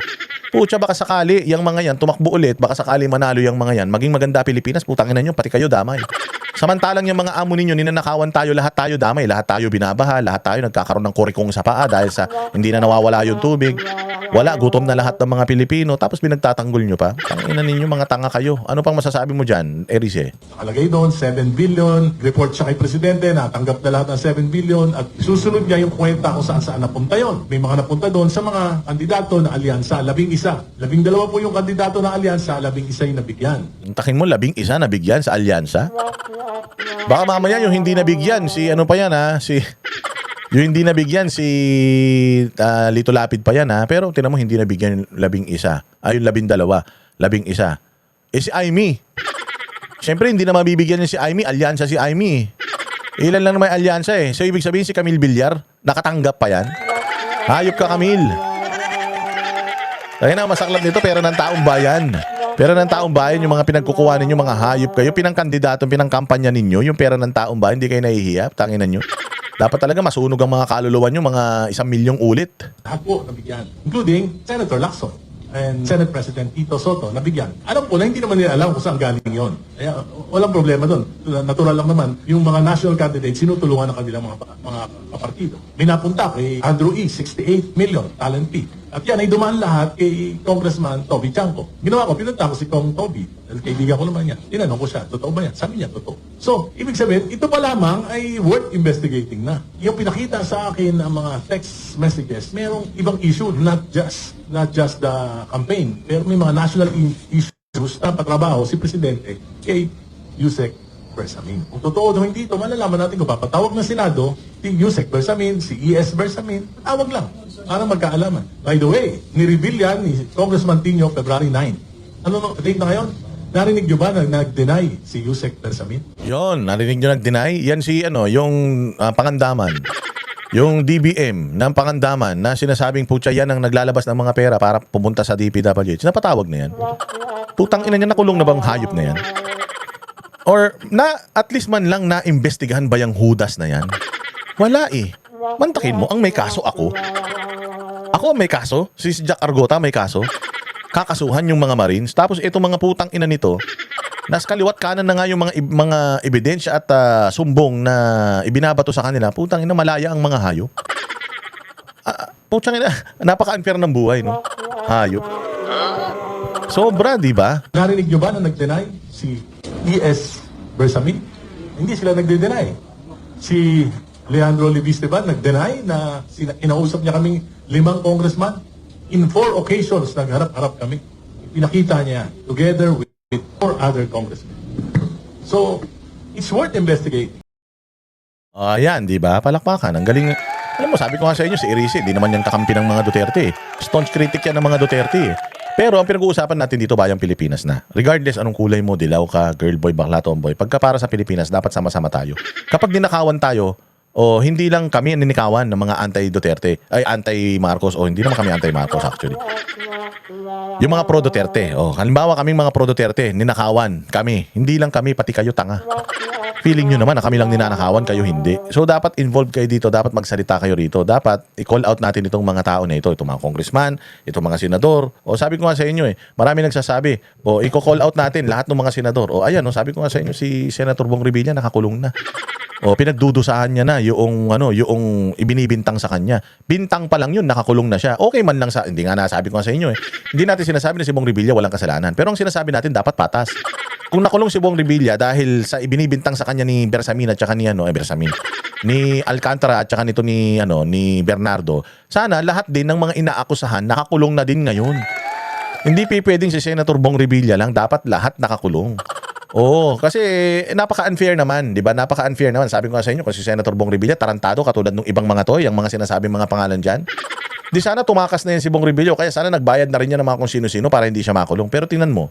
Pucha, baka sakali, yung mga yan, tumakbo ulit, baka sakali manalo yung mga yan, maging maganda Pilipinas, putangin nyo, pati kayo damay. Samantalang yung mga amo ninyo, ninanakawan tayo, lahat tayo damay, lahat tayo binabaha, lahat tayo nagkakaroon ng kurikong sa paa dahil sa hindi na nawawala yung tubig. Wala, gutom na lahat ng mga Pilipino, tapos pinagtatanggol nyo pa. Tangina ninyo, mga tanga kayo. Ano pang masasabi mo dyan, Erice? Nakalagay doon, 7 billion, report siya kay Presidente, natanggap na lahat ng 7 billion, at susunod niya yung kwenta kung saan napunta yon. May mga napunta doon sa mga kandidato na alyansa, 11. 12 po yung kandidato na alyansa, 11 yung nabigyan. Takin mo, 11 nabigyan sa alyansa? Baka mamaya yung hindi nabigyan, si ano pa yan ha, yung hindi nabigyan si Lito Lapid pa yan ha, pero tinan mo hindi nabigyan yung 11, ay yung 12, 11. Si Aimee. Siyempre hindi na mabibigyan niya si Aimee, alyansa si Aimee. Ilan lang naman alyansa eh. So ibig sabihin si Camille Villar, nakatanggap pa yan? Hayop ka, Camille. Kaya na masaklap nito, pera ng taong bayan. Pera ng taong bayan, yung mga pinagkukuha ninyo, mga hayop kayo, pinangkandidato, pinangkampanya ninyo, yung pera ng taong bayan, hindi kayo nahihiya, tanginan nyo. Dapat talaga masunog ang mga kaluluwa nyo, mga 1 milyong ulit. Lahat po nabigyan, including Senator Lacson and Senate President Tito Soto nabigyan. Alam po na hindi naman nila alam kung saan galing yon. Kaya walang problema doon. Natural lang naman, yung mga national candidates, sinutulungan ng kanilang mga kapartido. May napunta kay Andrew E., 68 million, talent fee. At yan ay dumaan lahat kay Congressman Toby Chanco. Ginawa ko, pinunta ko si Kong Toby. Dahil kaibigan ko naman yan. Tinanong ko siya, totoo ba yan? Sabi niya, totoo. So, ibig sabihin, ito pa lamang ay worth investigating na. Yung pinakita sa akin ang mga text messages, merong ibang issue, not just the campaign, pero may mga national issues na patrabaho si Presidente kay Yusek Bersamin. Kung totoo o hindi ito, malalaman natin kung papatawag ng Senado si Yusek Bersamin, si E.S. Bersamin, tawag lang para magkaalaman. By the way, ni-reveal yan ni Congressman Tino February 9. Ano date na ngayon? Narinig nyo ba na nag-deny si Yusek Bersamin? Yon, narinig nyo nag-deny? Yan si yung Pangandaman. Yung DBM ng Pangandaman na sinasabing putya yan ang naglalabas ng mga pera para pumunta sa DPWH. Napatawag na yan. Putang ina niya, nakulong na bang hayop na yan? Or at least man lang na-investigahan ba yung hudas na yan? Wala eh. Mantakin mo, ang may kaso ako. Ako ang may kaso. Si Jack Argota may kaso. Kakasuhan yung mga Marines. Tapos itong mga putang ina nito, nas kaliwat kanan na nga yung mga ebidensya at sumbong na ibinabato sa kanila. Putang ina, malaya ang mga hayop. Putang ina, napaka-unfair ng buhay, no? Hayop. Sobra, di ba? Narinig nyo ba na nag-deny si E.S. Bersamin? Hindi sila nagde-deny. Si Leandro Libiste ba nag-deny na inausap niya kaming 5 congressman? In 4 occasions, nagharap-harap kami. Pinakita niya together with 4 other congressmen. So, it's worth investigating. Ayan, di ba? Palakpakan. Ang galing. Alam mo, sabi ko nga sa inyo, si Erice, di naman yung kakampi ng mga Duterte. Staunch critic yan ng mga Duterte. Pero ang pinag-uusapan natin dito, bayang Pilipinas na. Regardless anong kulay mo, dilaw ka, girl boy, bakla, tomboy, pagka para sa Pilipinas, dapat sama-sama tayo. Kapag ninakawan tayo, o hindi lang kami ang ninikawan ng mga anti-Duterte, ay anti-Marcos, o hindi naman kami anti-Marcos actually. Yung mga pro-Duterte, halimbawa kaming mga pro-Duterte, ninakawan kami. Hindi lang kami, pati kayo tanga. Feeling nyo naman na kami lang ninanakawan, kayo hindi. So dapat involved kayo dito, dapat magsalita kayo rito. Dapat i-call out natin itong mga tao na ito, itong mga congressman, itong mga senador. O sabi ko nga sa inyo marami nagsasabi, i-call out natin lahat ng mga senador. Ayan, sabi ko nga sa inyo, si Senator Bong Revilla nakakulong na. Pinagdudusahan niya na yung ibinibintang sa kanya. Bintang pa lang yun, nakakulong na siya. Okay man lang hindi nga nasabi ko nga sa inyo Hindi natin sinasabi na si Bong Revilla walang kasalanan. Pero ang sinasabi natin dapat patas. Kung nakulong si Bong Revilla dahil sa ibinibintang sa kanya ni Bersamin at saka ni ni Alcantara at saka ni Bernardo, sana lahat din ng mga inaakusahan nakakulong na din ngayon. Hindi pwedeng si Senator Bong Revilla lang, dapat lahat nakakulong. Kasi napaka-unfair naman, 'di ba? Napaka-unfair naman. Sabi ko nga sa inyo, kasi si Senator Bong Revilla tarantado katulad ng ibang mga yung mga sinasabing mga pangalan diyan. Di sana tumakas na yan si Bong Revilla, kaya sana nagbayad na rin niya ng mga kung sino-sino para hindi siya makulong. Pero tingnan mo,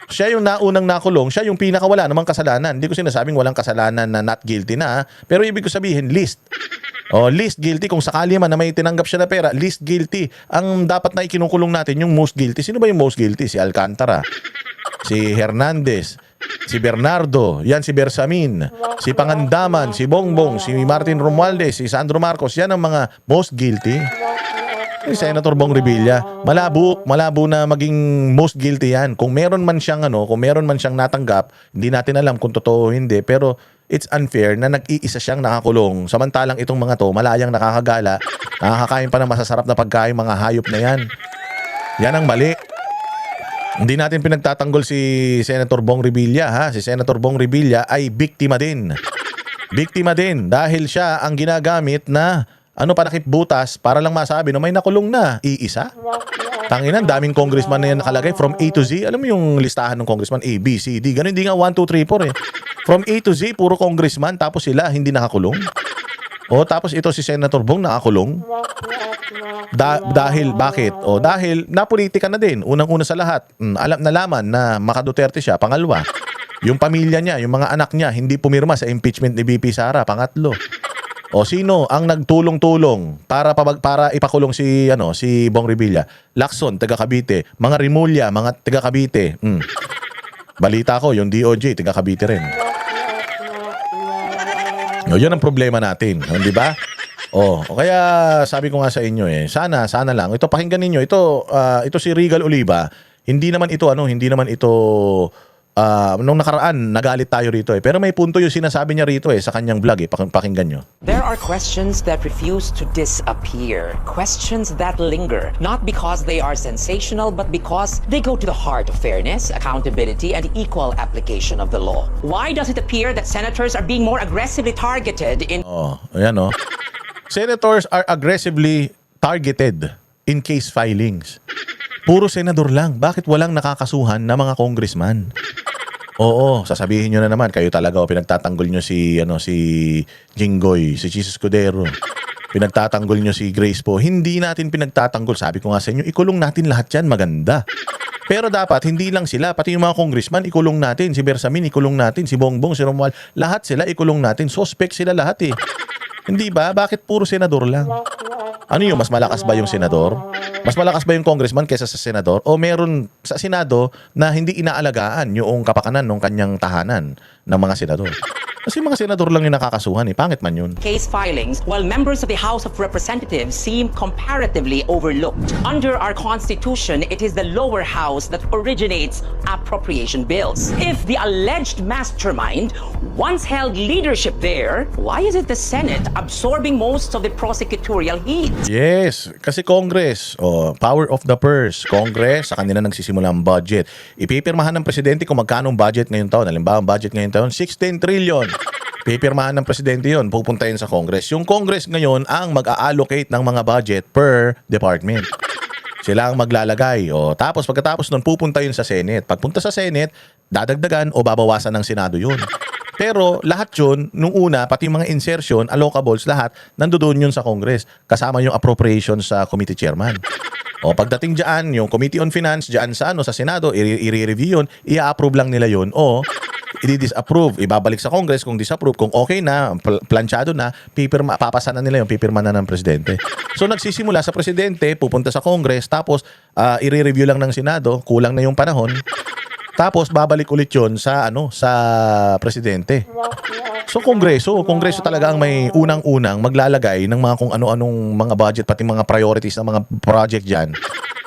siya yung naunang nakulong, siya yung pinakawala namang kasalanan. Hindi ko sinasabing walang kasalanan na not guilty na, pero ibig ko sabihin least. Least guilty. Kung sakali man na may tinanggap siya na pera, least guilty. Ang dapat na ikinukulong natin yung most guilty. Sino ba yung most guilty? Si Alcantara. si Hernandez, si Bernardo, yan si Bersamin, si Pangandaman, si Bongbong, si Martin Romualdez, si Sandro Marcos, yan ang mga most guilty. Si Senator Bong Revilla, malabo na maging most guilty yan. Kung meron man siyang natanggap, hindi natin alam kung totoo o hindi, pero it's unfair na nag-iisa siyang nakakulong. Samantalang itong mga to, malayang nakakagala, nakakakain pa ng masasarap na pagkain, mga hayop na yan. Yan ang mali. Hindi natin pinagtatanggol si Senator Bong Revilla, ha? Si Senator Bong Revilla ay biktima din. Biktima din dahil siya ang ginagamit na panakip butas para lang masabi na may nakulong na. Iisa? Tanginan, daming congressman na yan nakalagay from A to Z. Alam mo yung listahan ng congressman? A, B, C, D. Ganun, hindi nga 1, 2, 3, 4 eh. From A to Z, puro congressman, tapos sila hindi nakakulong. O tapos ito si Senator Bong nakakulong. Bakit? O dahil napolitika na din. Unang-una sa lahat, nalaman na maka-Duterte siya. Pangalawa, yung pamilya niya, yung mga anak niya, hindi pumirma sa impeachment ni VP Sara. Pangatlo, o sino ang nagtulong-tulong para ipakulong si Bong Revilla? Lacson, taga Cavite, mga Rimulya, mga taga Cavite. Balita ko, yung DOJ taga Cavite rin. No, yun ang problema natin, di ba? Kaya sabi ko nga sa inyo sana lang ito pakinggan ninyo. Ito si Regal Oliva. Hindi naman ito nung nakaraan, nagalit tayo rito pero may punto yung sinasabi niya rito sa kanyang vlog pakinggan nyo. There are questions that refuse to disappear. Questions that linger. Not because they are sensational, but because they go to the heart of fairness, accountability, and equal application of the law. Why does it appear that senators are being more aggressively targeted in... Senators are aggressively targeted in case filings. Puro senador lang. Bakit walang nakakasuhan na mga congressman? Oo, sasabihin nyo na naman, kayo talaga pinagtatanggol nyo si Jinggoy, si Jesus Cudero. Pinagtatanggol nyo si Grace po. Hindi natin pinagtatanggol. Sabi ko nga sa inyo, ikulong natin lahat yan, maganda. Pero dapat, hindi lang sila, pati yung mga congressman, ikulong natin. Si Bersamin, ikulong natin. Si Bongbong, si Romuald, lahat sila ikulong natin. Suspect sila lahat Hindi ba? Bakit puro senador lang? Ano yung mas malakas ba yung senador? Mas malakas ba yung congressman kaysa sa senador? O meron sa senado na hindi inaalagaan yung kapakanan ng kanyang tahanan ng mga senador? Kasi mga senador lang yung nakakasuhan Pangit man yun. Case filings, while members of the House of Representatives seem comparatively overlooked. Under our Constitution, it is the lower house that originates appropriation bills. If the alleged mastermind once held leadership there, why is it the Senate absorbing most of the prosecutorial heat? Yes, kasi Congress, power of the purse. Congress, sa kanila nagsisimula ang budget. Ipipirmahan ng presidente kung magkano ang budget ngayong taon. Halimbawa, ang budget ngayong taon, 16 trillion. Pipirmahan ng presidente yun, pupuntahin sa Congress. Yung Congress ngayon ang mag-allocate ng mga budget per department. Sila ang maglalagay. Tapos pagkatapos nun, pupunta yun sa Senate. Pagpunta sa Senate, dadagdagan o babawasan ng Senado yun. Pero lahat yun, nung una, pati yung mga insertion, allocables, lahat, nandoon yun sa Congress. Kasama yung appropriations sa committee chairman. Pagdating dyan, yung Committee on Finance, dyan sa Senado, i-review yun, i-approve lang nila yun, i-disapprove, ibabalik sa Congress kung disapprove, kung okay na, planchado na, papasa na nila yung pipirma na ng presidente. So nagsisimula sa presidente, pupunta sa Congress, tapos i-review lang ng Senado, kulang na yung panahon, tapos babalik ulit yun sa presidente. So Kongreso talaga ang may unang-unang maglalagay ng mga kung ano-anong mga budget, pati mga priorities ng mga project dyan.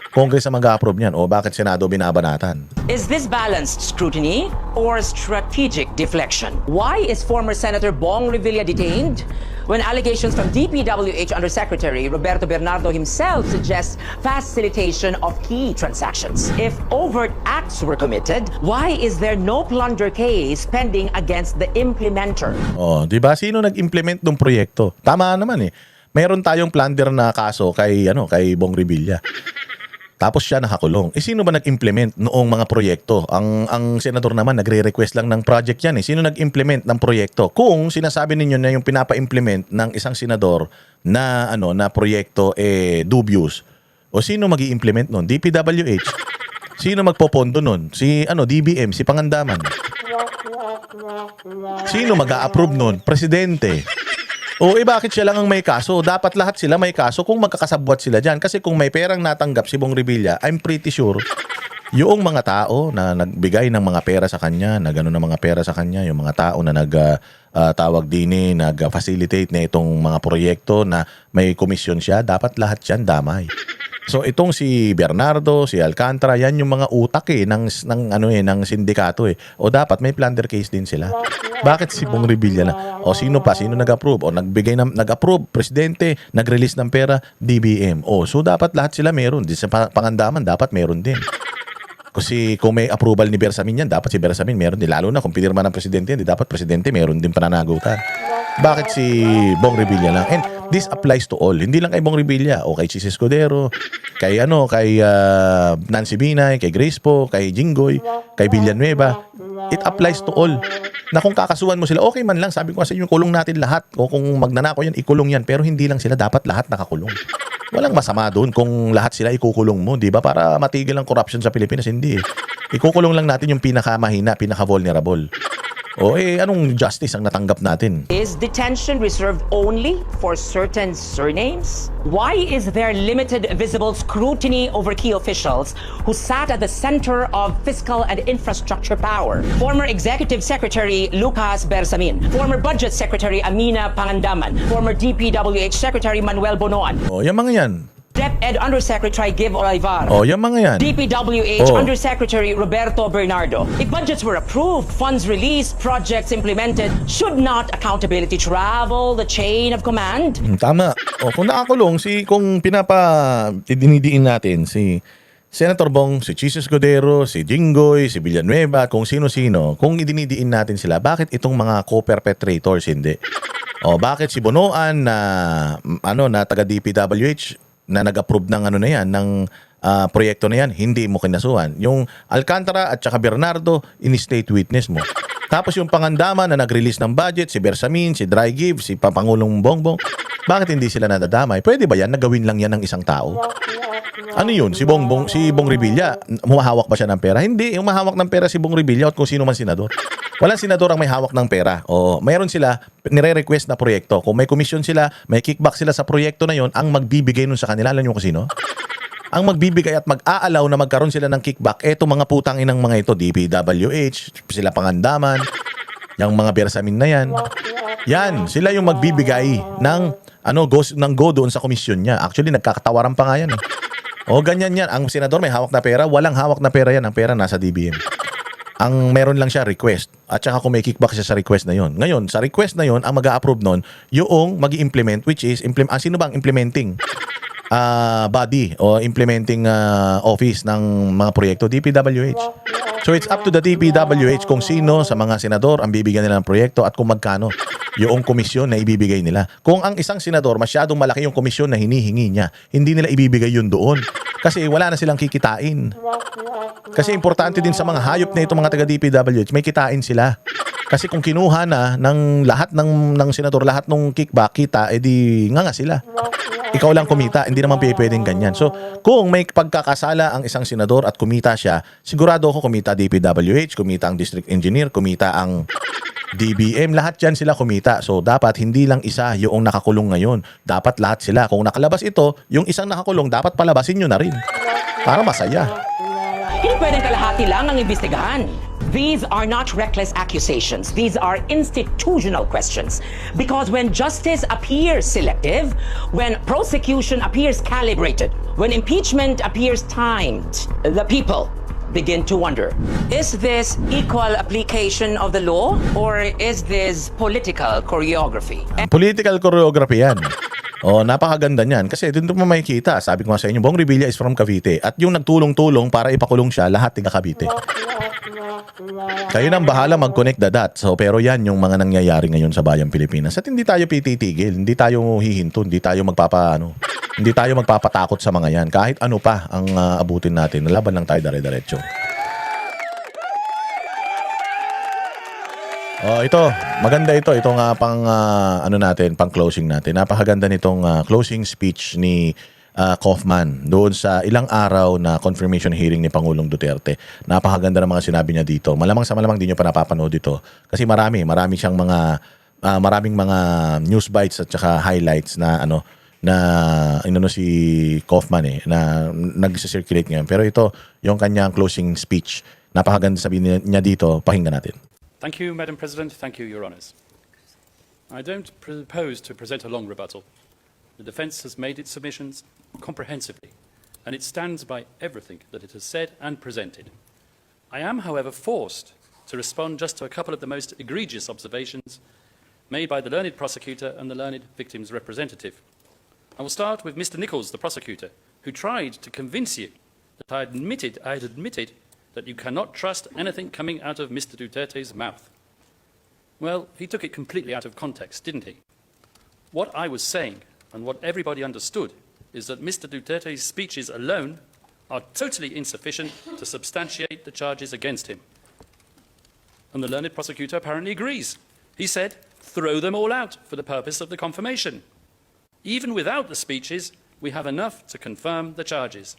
Congress ang mag-approve niyan. Bakit Senado binabanatan? Is this balanced scrutiny or strategic deflection? Why is former Senator Bong Revilla detained when allegations from DPWH Undersecretary Roberto Bernardo himself suggest facilitation of key transactions? If overt acts were committed, why is there no plunder case pending against the implementer? Di ba? Sino nag-implement ng proyekto? Tama naman Mayroon tayong plunder na kaso kay Bong Revilla. Tapos siya nakakulong. Sino ba nag-implement noong mga proyekto? Ang senador naman nagre-request lang ng project yan. Sino nag-implement ng proyekto? Kung sinasabi ninyo na yung pinapa-implement ng isang senador na na proyekto dubious. Sino magi-implement noon? DPWH. Sino magpopondo noon? Si DBM, si Pangandaman. Sino mag-a-approve noon? Presidente. Bakit siya lang ang may kaso? Dapat lahat sila may kaso kung magkakasabwat sila dyan. Kasi kung may perang natanggap si Bong Revilla, I'm pretty sure yung mga tao na nagbigay ng mga pera sa kanya, na gano'n ng mga pera sa kanya, yung mga tao na tawag din nag-facilitate na itong mga proyekto na may komisyon siya, dapat lahat yan damay. So itong si Bernardo, si Alcantara, yan yung mga utak ng sindikato eh. O dapat may plunder case din sila. Bakit si Bong Revilla na? O sino pa? Sino nag-approve? O nag-approve, presidente, nag-release ng pera, DBM. O so dapat lahat sila meron. Di sa pangandaman, dapat meron din. Kasi kung may approval ni Bersamin yan, dapat si Bersamin meron din. Lalo na kung pinirma ng presidente, hindi dapat presidente meron din pananagutan. Bakit si Bong Revilla lang? And this applies to all. Hindi lang kay Bong Revilla o kay Chis Escudero, kay Nancy Binay, kay Grace Po, kay Jinggoy, kay Villanueva. It applies to all. Na kung kakasuhan mo sila, okay man lang. Sabi ko sa inyo, kulong natin lahat. O kung magnanako yan, ikulong yan. Pero hindi lang sila, dapat lahat nakakulong. Walang masama doon kung lahat sila ikukulong mo, di ba? Para matigil ang corruption sa Pilipinas, hindi. Ikukulong lang natin yung pinakamahina, pinaka-vulnerable. O anong justice ang natanggap natin? Is detention reserved only for certain surnames? Why is there limited visible scrutiny over key officials who sat at the center of fiscal and infrastructure power? Former Executive Secretary Lucas Bersamin, former Budget Secretary Amina Pangandaman, former DPWH Secretary Manuel Bonoan, O, yung mga yan. DepEd Undersecretary Give Olivar, O, yung mga yan. DPWH Oh. Undersecretary Roberto Bernardo. If budgets were approved, funds released, projects implemented, should not accountability travel the chain of command? Tama. O, kung nakakulong, kung dinidiin natin, si Senator Bong, si Chis Escudero, si Jinggoy, si Villanueva, kung sino-sino, kung idinidiin natin sila, bakit itong mga co-perpetrators hindi? O, bakit si Bonoan na taga DPWH na nag-approve ng ng proyekto na yan, hindi mo kinasuhan. Yung Alcantara at saka Bernardo, in-state witness mo. Tapos yung Pangandaman na nag-release ng budget, si Bersamin, si Dry Give, si Pangulong Bongbong, bakit hindi sila nadadamay? Pwede ba yan? Nagawin lang yan ng isang tao? Ano yun? Si Bong Revilla, humahawak ba siya ng pera? Hindi, yung mahawak ng pera si Bong Revilla at kung sino man senador. Walang senador ang may hawak ng pera. O mayroon sila nire-request na proyekto. Kung may komisyon sila, may kickback sila sa proyekto na yon, ang magbibigay nun sa kanila, alam nyo kung sino? Ang magbibigay at mag-aalaw na magkaroon sila ng kickback, eto mga putang inang mga ito, DPWH, sila Pangandaman, yung mga Bersamin na yan. Yan, sila yung magbibigay ng go doon sa komisyon niya. Actually, nagkakatawaran pa nga yan. O ganyan yan. Ang senador may hawak na pera, walang hawak na pera yan. Ang pera nasa DBM. Ang meron lang siya request. At saka kung may kickback siya sa request na yon. Ngayon, sa request na yon, ang mag-a-approve nun, yung mag-i-implement, which is, sino ba ang implementing body o implementing office ng mga proyekto? DPWH. So it's up to the DPWH kung sino sa mga senador ang bibigyan nila ng proyekto at kung magkano yung komisyon na ibibigay nila. Kung ang isang senador masyadong malaki yung komisyon na hinihingi niya, hindi nila ibibigay yun doon. Kasi wala na silang kikitain. Kasi importante din sa mga hayop na itong mga taga-DPWH, may kitain sila. Kasi kung kinuha na ng lahat ng senador, lahat ng kickback, kita, edi nga sila. Ikaw lang kumita, hindi naman pwedeng ganyan. So, kung may pagkakasala ang isang senador at kumita siya, sigurado ako kumita DPWH, kumita ang district engineer, kumita ang DBM, lahat yan sila kumita. So, dapat hindi lang isa yung nakakulong ngayon. Dapat lahat sila. Kung nakalabas ito, yung isang nakakulong, dapat palabasin nyo na rin. Para masaya. Hindi pwedeng kalahati lang ang imbestigahan. These are not reckless accusations. These are institutional questions. Because when justice appears selective, when prosecution appears calibrated, when impeachment appears timed, the people begin to wonder, is this equal application of the law or is this political choreography? Political choreography yan. O, napakaganda niyan. Kasi dito mo makikita, sabi ko nga sa inyo, Bong Revilla is from Cavite. At yung nagtulong-tulong para ipakulong siya, lahat tiga Cavite. Kayo nang bahala mag-connect the dots. So, pero yan yung mga nangyayari ngayon sa bayang Pilipinas. At hindi tayo pititigil, hindi tayo hihinto, hindi tayo magpapatakot sa mga yan. Kahit ano pa ang abutin natin, laban lang tayo dire-diretso. Oh, ito, maganda ito. Ito nga pang pang closing natin. Napakaganda nitong closing speech ni Kaufman doon sa ilang araw na confirmation hearing ni Pangulong Duterte. Napakaganda ng mga sinabi niya dito. Malamang sa malamang di niyo pa napapanood ito kasi marami siyang maraming mga news bites at saka highlights na na inano si Kaufman na nag-circulate ngayon. Pero ito, yung kanyang closing speech, napakaganda sabihin niya dito, pakinggan natin. Thank you, Madam President. Thank you, Your Honours. I don't propose to present a long rebuttal. The defence has made its submissions comprehensively, and it stands by everything that it has said and presented. I am, however, forced to respond just to a couple of the most egregious observations made by the learned prosecutor and the learned victim's representative. I will start with Mr. Nichols, the prosecutor, who tried to convince you that I had admitted that you cannot trust anything coming out of Mr. Duterte's mouth. Well, he took it completely out of context, didn't he? What I was saying, and what everybody understood, is that Mr. Duterte's speeches alone are totally insufficient to substantiate the charges against him. And the learned prosecutor apparently agrees. He said, throw them all out for the purpose of the confirmation. Even without the speeches, we have enough to confirm the charges.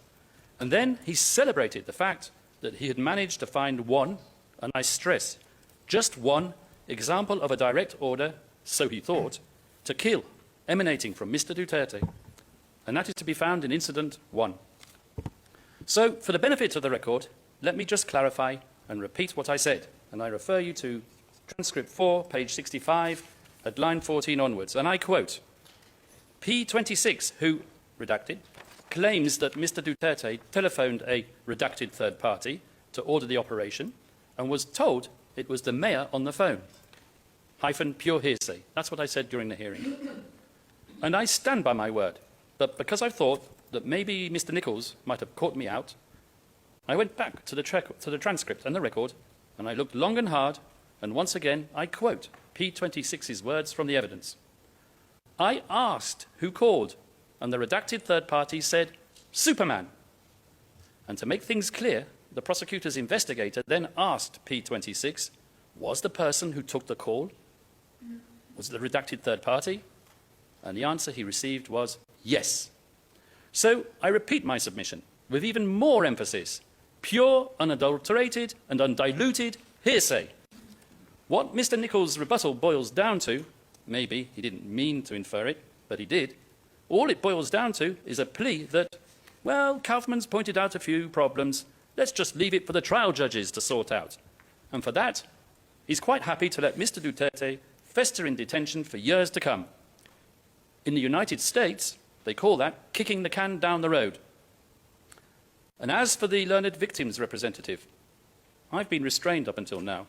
And then he celebrated the fact that he had managed to find one, and I stress, just one, example of a direct order, so he thought, to kill, emanating from Mr. Duterte. And that is to be found in Incident 1. So, for the benefit of the record, let me just clarify and repeat what I said. And I refer you to transcript 4, page 65, at line 14 onwards. And I quote, P26, who, redacted, claims that Mr. Duterte telephoned a redacted third party to order the operation and was told it was the mayor on the phone. Hyphen pure hearsay. That's what I said during the hearing. And I stand by my word that because I thought that maybe Mr. Nichols might have caught me out, I went back to the transcript and the record, and I looked long and hard, and once again I quote P26's words from the evidence. I asked who called, and the redacted third party said, Superman. And to make things clear, the prosecutor's investigator then asked P26, was the person who took the call? Was it the redacted third party? And the answer he received was yes. So I repeat my submission with even more emphasis. Pure, unadulterated and undiluted hearsay. What Mr. Nichols' rebuttal boils down to, maybe he didn't mean to infer it, but he did, all it boils down to is a plea that, well, Kaufman's pointed out a few problems, let's just leave it for the trial judges to sort out. And for that, he's quite happy to let Mr. Duterte fester in detention for years to come. In the United States, they call that kicking the can down the road. And as for the learned victims representative, I've been restrained up until now.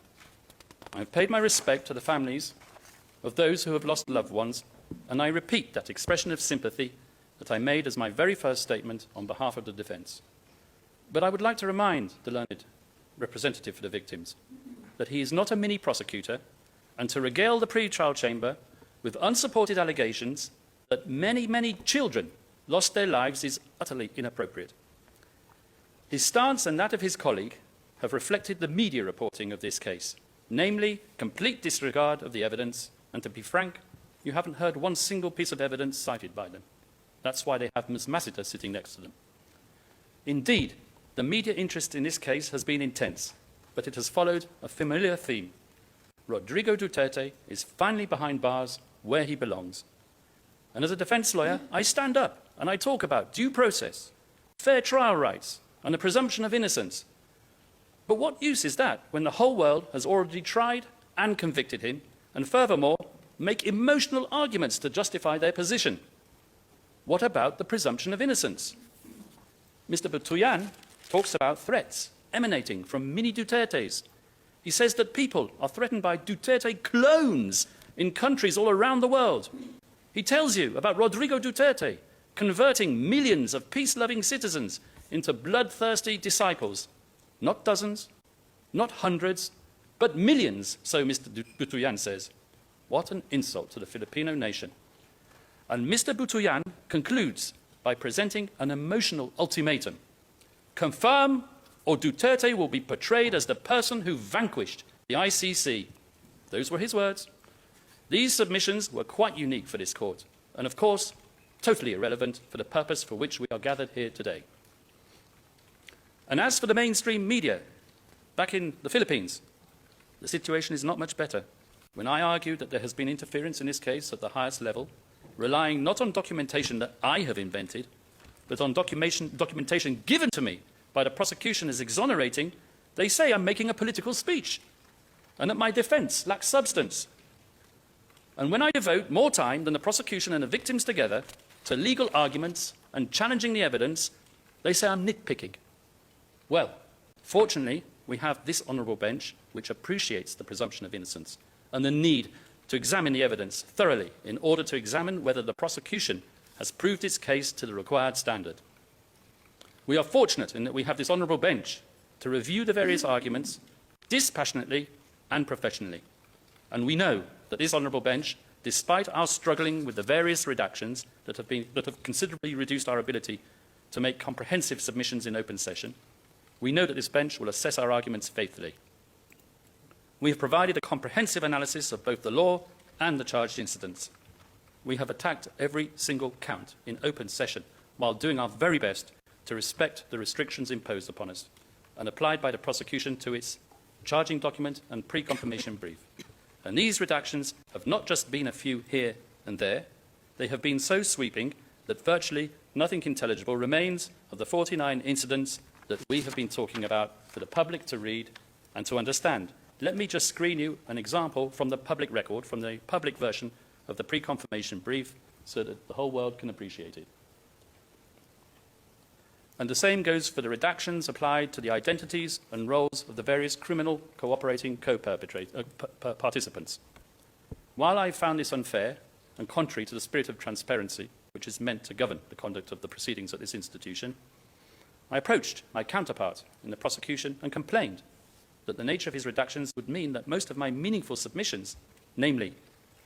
I've paid my respect to the families of those who have lost loved ones, and I repeat that expression of sympathy that I made as my very first statement on behalf of the defence. But I would like to remind the learned representative for the victims that he is not a mini prosecutor, and to regale the pre-trial chamber with unsupported allegations that many, many children lost their lives is utterly inappropriate. His stance and that of his colleague have reflected the media reporting of this case, namely complete disregard of the evidence, and to be frank, you haven't heard one single piece of evidence cited by them. That's why they have Ms. Massiter sitting next to them. Indeed, the media interest in this case has been intense, but it has followed a familiar theme. Rodrigo Duterte is finally behind bars where he belongs. And as a defence lawyer, I stand up and I talk about due process, fair trial rights, and the presumption of innocence. But what use is that when the whole world has already tried and convicted him, and furthermore, make emotional arguments to justify their position? What about the presumption of innocence? Mr. Butuyan talks about threats emanating from mini Dutertes. He says that people are threatened by Duterte clones in countries all around the world. He tells you about Rodrigo Duterte converting millions of peace-loving citizens into bloodthirsty disciples. Not dozens, not hundreds, but millions, so Mr. Butuyan says. What an insult to the Filipino nation. And Mr. Butuyan concludes by presenting an emotional ultimatum. Confirm or Duterte will be portrayed as the person who vanquished the ICC. Those were his words. These submissions were quite unique for this court, and of course, totally irrelevant for the purpose for which we are gathered here today. And as for the mainstream media, back in the Philippines, the situation is not much better. When I argue that there has been interference in this case at the highest level, relying not on documentation that I have invented, but on documentation given to me by the prosecution as exonerating, they say I'm making a political speech and that my defence lacks substance. And when I devote more time than the prosecution and the victims together to legal arguments and challenging the evidence, they say I'm nitpicking. Well, fortunately, we have this honourable bench which appreciates the presumption of innocence and the need to examine the evidence thoroughly in order to examine whether the prosecution has proved its case to the required standard. We are fortunate in that we have this honourable bench to review the various arguments dispassionately and professionally. And we know that this honourable bench, despite our struggling with the various redactions that have considerably reduced our ability to make comprehensive submissions in open session, we know that this bench will assess our arguments faithfully. We have provided a comprehensive analysis of both the law and the charged incidents. We have attacked every single count in open session while doing our very best to respect the restrictions imposed upon us and applied by the prosecution to its charging document and pre-confirmation brief. And these redactions have not just been a few here and there, they have been so sweeping that virtually nothing intelligible remains of the 49 incidents that we have been talking about for the public to read and to understand. Let me just screen you an example from the public record, from the public version of the pre-confirmation brief, so that the whole world can appreciate it. And the same goes for the redactions applied to the identities and roles of the various criminal cooperating participants. While I found this unfair and contrary to the spirit of transparency, which is meant to govern the conduct of the proceedings at this institution, I approached my counterpart in the prosecution and complained that the nature of his redactions would mean that most of my meaningful submissions, namely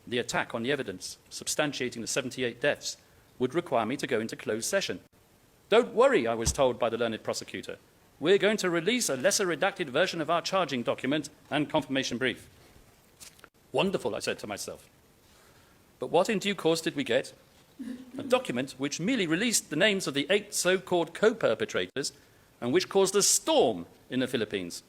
the attack on the evidence substantiating the 78 deaths, would require me to go into closed session. Don't worry, I was told by the learned prosecutor. We're going to release a lesser redacted version of our charging document and confirmation brief. Wonderful, I said to myself. But what in due course did we get? A document which merely released the names of the 8 so-called co-perpetrators and which caused a storm in the Philippines.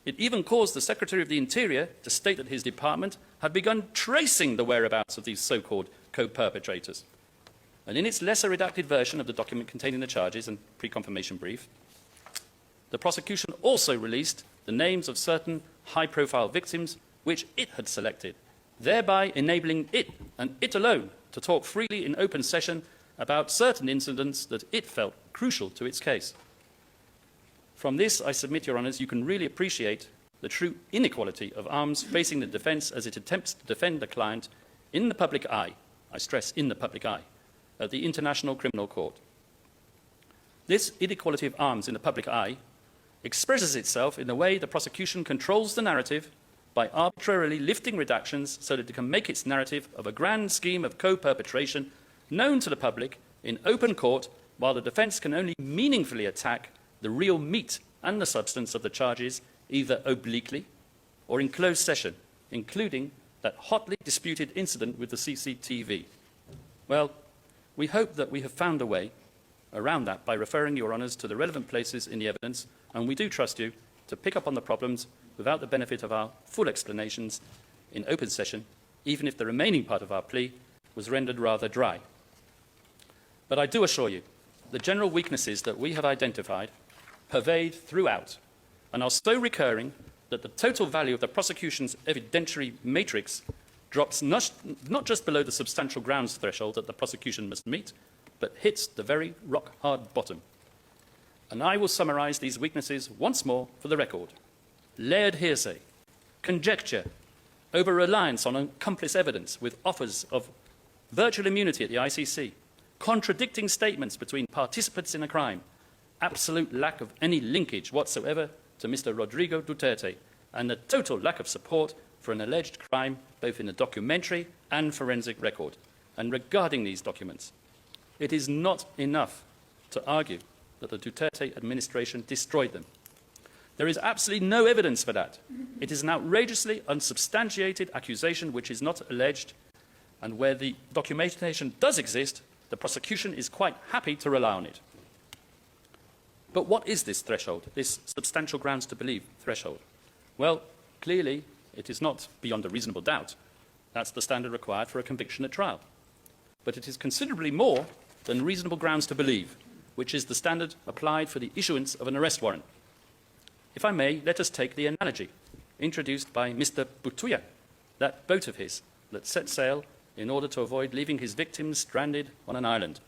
It even caused the Secretary of the Interior to state that his department had begun tracing the whereabouts of these so-called co-perpetrators. And in its lesser redacted version of the document containing the charges and pre-confirmation brief, the prosecution also released the names of certain high-profile victims which it had selected, thereby enabling it, and it alone, to talk freely in open session about certain incidents that it felt crucial to its case. From this, I submit, Your Honours, you can really appreciate the true inequality of arms facing the defence as it attempts to defend the client in the public eye, I stress in the public eye, at the International Criminal Court. This inequality of arms in the public eye expresses itself in the way the prosecution controls the narrative by arbitrarily lifting redactions so that it can make its narrative of a grand scheme of co-perpetration known to the public in open court, while the defence can only meaningfully attack the real meat and the substance of the charges, either obliquely or in closed session, including that hotly disputed incident with the CCTV. Well, we hope that we have found a way around that by referring Your Honours to the relevant places in the evidence, and we do trust you to pick up on the problems without the benefit of our full explanations in open session, even if the remaining part of our plea was rendered rather dry. But I do assure you, the general weaknesses that we have identified pervade throughout and are so recurring that the total value of the prosecution's evidentiary matrix drops not just below the substantial grounds threshold that the prosecution must meet, but hits the very rock-hard bottom. And I will summarise these weaknesses once more for the record. Layered hearsay, conjecture, over-reliance on accomplice evidence with offers of virtual immunity at the ICC, contradicting statements between participants in a crime, absolute lack of any linkage whatsoever to Mr. Rodrigo Duterte, and the total lack of support for an alleged crime both in the documentary and forensic record. And regarding these documents, it is not enough to argue that the Duterte administration destroyed them. There is absolutely no evidence for that. It is an outrageously unsubstantiated accusation which is not alleged, and where the documentation does exist, the prosecution is quite happy to rely on it. But what is this threshold, this substantial grounds to believe threshold? Well, clearly, it is not beyond a reasonable doubt. That's the standard required for a conviction at trial. but it is considerably more than reasonable grounds to believe, which is the standard applied for the issuance of an arrest warrant. If I may, let us take the analogy introduced by Mr. Butuya, that boat of his that set sail in order to avoid leaving his victims stranded on an island.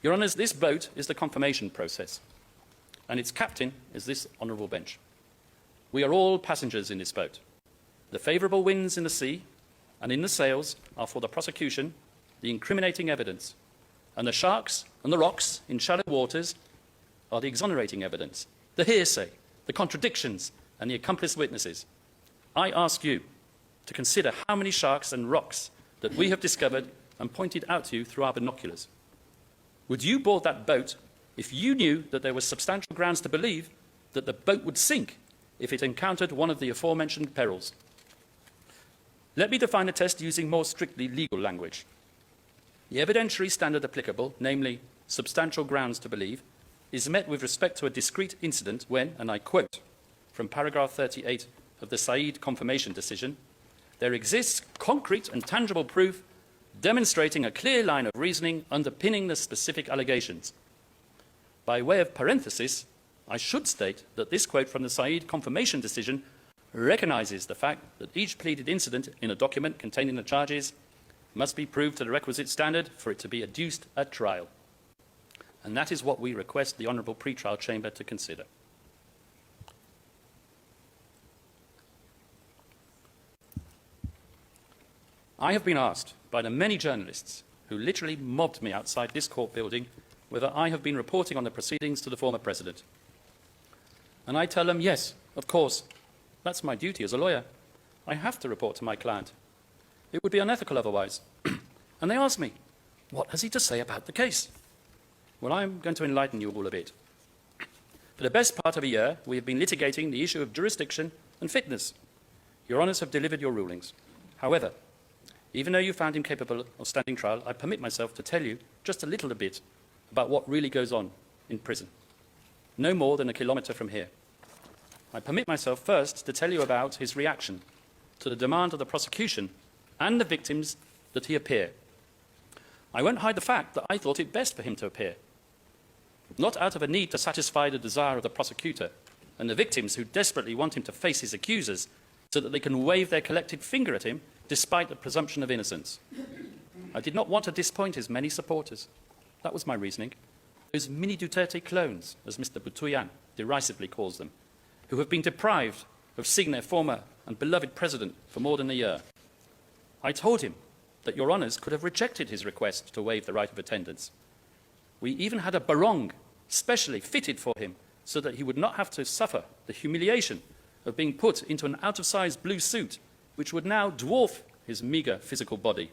Your Honours, this boat is the confirmation process, and its captain is this honourable bench. We are all passengers in this boat. The favourable winds in the sea and in the sails are for the prosecution, the incriminating evidence, and the sharks and the rocks in shallow waters are the exonerating evidence, the hearsay, the contradictions, and the accomplice witnesses. I ask you to consider how many sharks and rocks that we have discovered and pointed out to you through our binoculars. Would you board that boat if you knew that there were substantial grounds to believe that the boat would sink if it encountered one of the aforementioned perils? Let me define the test using more strictly legal language. The evidentiary standard applicable, namely substantial grounds to believe, is met with respect to a discrete incident when, and I quote from paragraph 38 of the Said confirmation decision, there exists concrete and tangible proof demonstrating a clear line of reasoning underpinning the specific allegations. By way of parenthesis, I should state that this quote from the Said confirmation decision recognises the fact that each pleaded incident in a document containing the charges must be proved to the requisite standard for it to be adduced at trial. And that is what we request the Honourable Pre-Trial Chamber to consider. I have been asked by the many journalists who literally mobbed me outside this court building whether I have been reporting on the proceedings to the former president. And I tell them, yes, of course, that's my duty as a lawyer. I have to report to my client. It would be unethical otherwise. And they ask me, what has he to say about the case? Well, I'm going to enlighten you all a bit. For the best part of a year, we have been litigating the issue of jurisdiction and fitness. Your Honours have delivered your rulings. However, even though you found him capable of standing trial, I permit myself to tell you just a little bit about what really goes on in prison. No more than a kilometre from here. I permit myself first to tell you about his reaction to the demand of the prosecution and the victims that he appear. I won't hide the fact that I thought it best for him to appear, not out of a need to satisfy the desire of the prosecutor and the victims who desperately want him to face his accusers so that they can wave their collected finger at him despite the presumption of innocence. I did not want to disappoint his many supporters. That was my reasoning. Those mini Duterte clones, as Mr. Butuyan derisively calls them, who have been deprived of seeing their former and beloved president for more than a year. I told him that Your Honours could have rejected his request to waive the right of attendance. We even had a barong specially fitted for him so that he would not have to suffer the humiliation of being put into an out-of-size blue suit which would now dwarf his meagre physical body.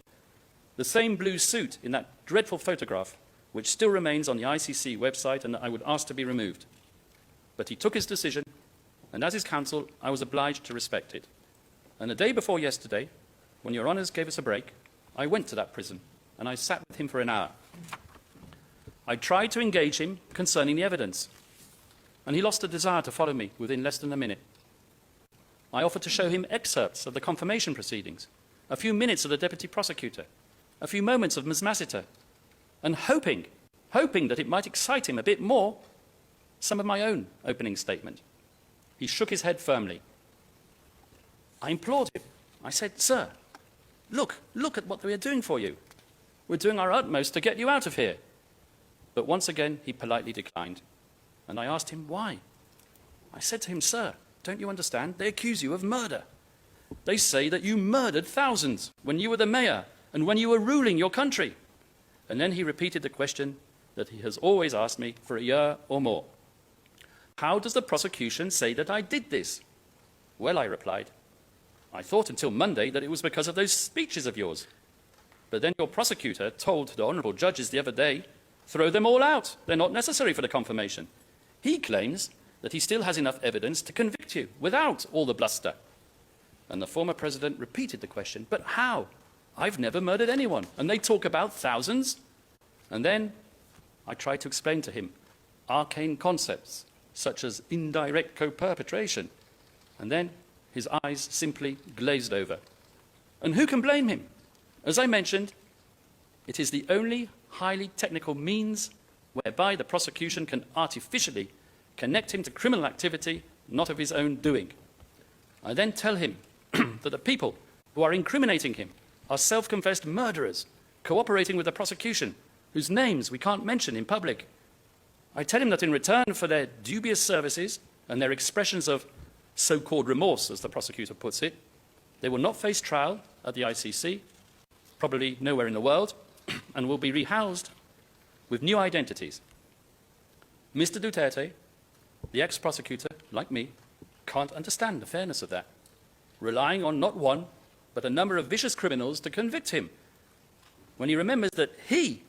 The same blue suit in that dreadful photograph which still remains on the ICC website and that I would ask to be removed. But he took his decision, and as his counsel, I was obliged to respect it. And the day before yesterday, when Your Honours gave us a break, I went to that prison, and I sat with him for an hour. I tried to engage him concerning the evidence, and he lost a desire to follow me within less than a minute. I offered to show him excerpts of the confirmation proceedings, a few minutes of the deputy prosecutor, a few moments of Ms. Massiter, and hoping that it might excite him a bit more, some of my own opening statement. He shook his head firmly. I implored him. I said, "Sir, look at what we are doing for you. We're doing our utmost to get you out of here." But once again, he politely declined. And I asked him why. I said to him, "Sir, don't you understand? They accuse you of murder. They say that you murdered thousands when you were the mayor and when you were ruling your country." And then he repeated the question that he has always asked me for a year or more. "How does the prosecution say that I did this?" "Well," I replied, "I thought until Monday that it was because of those speeches of yours. But then your prosecutor told the honourable judges the other day, throw them all out. They're not necessary for the confirmation. He claims that he still has enough evidence to convict you without all the bluster." And the former president repeated the question, "But how? I've never murdered anyone, and they talk about thousands." And then I tried to explain to him arcane concepts, such as indirect co-perpetration. And then his eyes simply glazed over. And who can blame him? As I mentioned, It is the only highly technical means whereby the prosecution can artificially connect him to criminal activity not of his own doing. I then tell him that the people who are incriminating him are self-confessed murderers cooperating with the prosecution, whose names we can't mention in public. I tell him that in return for their dubious services and their expressions of so-called remorse, as the prosecutor puts it, they will not face trial at the ICC, probably nowhere in the world, and will be rehoused with new identities. Mr. Duterte, the ex-prosecutor, like me, can't understand the fairness of that, relying on not one, but a number of vicious criminals to convict him, when he remembers that he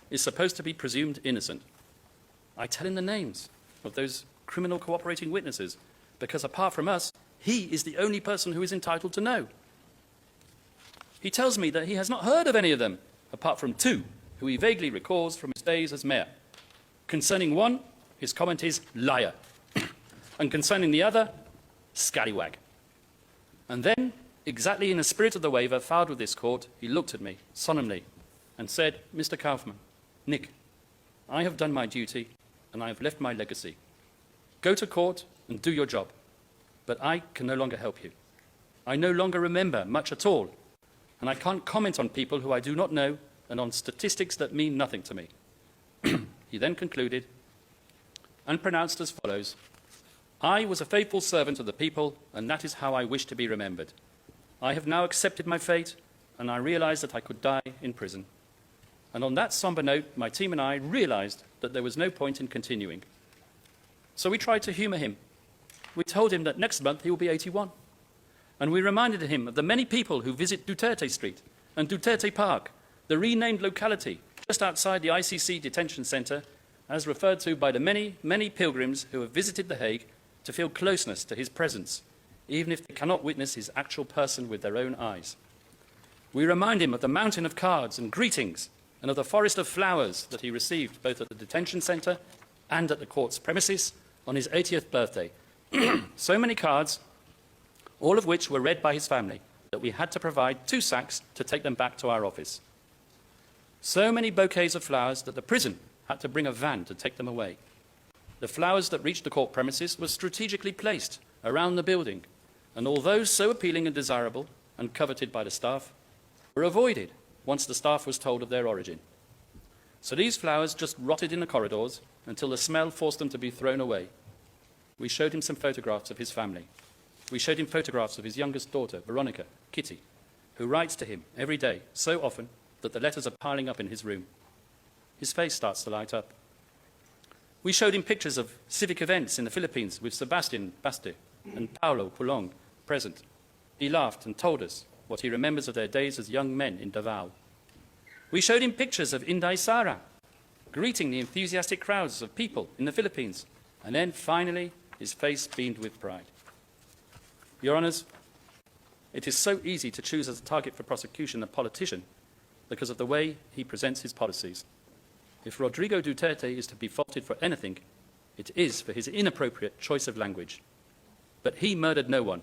is supposed to be presumed innocent. I tell him the names of those criminal cooperating witnesses, because apart from us, he is the only person who is entitled to know. He tells me that he has not heard of any of them, apart from two, who he vaguely recalls from his days as mayor. Concerning one, his comment is liar, and concerning the other, scallywag. And then, exactly in the spirit of the waiver filed with this court, he looked at me solemnly and said, Mr. Kaufman, Nick, I have done my duty and I have left my legacy. Go to court and do your job, but I can no longer help you. I no longer remember much at all, and I can't comment on people who I do not know and on statistics that mean nothing to me. He then concluded and pronounced as follows: I was a faithful servant of the people, and that is how I wish to be remembered. I have now accepted my fate, and I realize that I could die in prison. And on that somber note, my team and I realized that there was no point in continuing. So we tried to humor him. We told him that next month he will be 81. And we reminded him of the many people who visit Duterte Street and Duterte Park, the renamed locality just outside the ICC detention center, as referred to by the many, many pilgrims who have visited The Hague to feel closeness to his presence, even if they cannot witness his actual person with their own eyes. We remind him of the mountain of cards and greetings and of the forest of flowers that he received both at the detention center and at the court's premises on his 80th birthday. So many cards, all of which were read by his family, that we had to provide 2 sacks to take them back to our office. So many bouquets of flowers that the prison had to bring a van to take them away. The flowers that reached the court premises were strategically placed around the building, and although so appealing and desirable and coveted by the staff, were avoided once the staff was told of their origin. So these flowers just rotted in the corridors until the smell forced them to be thrown away. We showed him some photographs of his family. We showed him photographs of his youngest daughter, Veronica, Kitty, who writes to him every day, so often that the letters are piling up in his room. His face starts to light up. We showed him pictures of civic events in the Philippines with Sebastian Baste and Paulo Pulong present. He laughed and told us what he remembers of their days as young men in Davao. We showed him pictures of Inday Sara, greeting the enthusiastic crowds of people in the Philippines, and then finally his face beamed with pride. Your Honours, it is so easy to choose as a target for prosecution a politician because of the way he presents his policies. If Rodrigo Duterte is to be faulted for anything, it is for his inappropriate choice of language. But he murdered no one.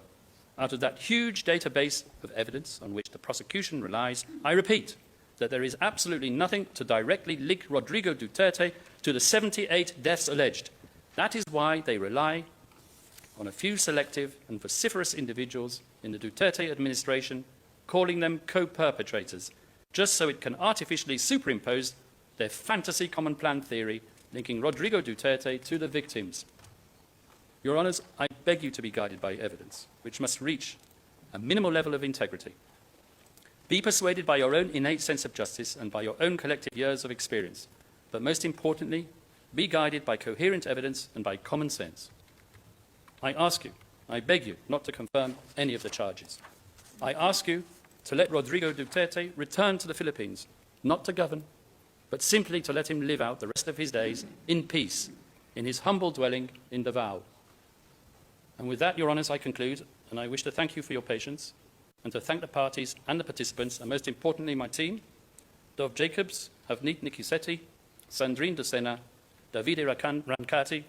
Out of that huge database of evidence on which the prosecution relies, I repeat that there is absolutely nothing to directly link Rodrigo Duterte to the 78 deaths alleged. That is why they rely on a few selective and vociferous individuals in the Duterte administration, calling them co-perpetrators, just so it can artificially superimpose their fantasy common plan theory linking Rodrigo Duterte to the victims. Your Honours, I beg you to be guided by evidence, which must reach a minimal level of integrity. Be persuaded by your own innate sense of justice and by your own collective years of experience, but most importantly, be guided by coherent evidence and by common sense. I ask you, I beg you, not to confirm any of the charges. I ask you to let Rodrigo Duterte return to the Philippines, not to govern, but simply to let him live out the rest of his days in peace in his humble dwelling in Davao. And with that, Your Honours, I conclude, and I wish to thank you for your patience and to thank the parties and the participants, and most importantly my team, Dov Jacobs, Havnit Nikisetti, Sandrine De Sena, Davide Rancati,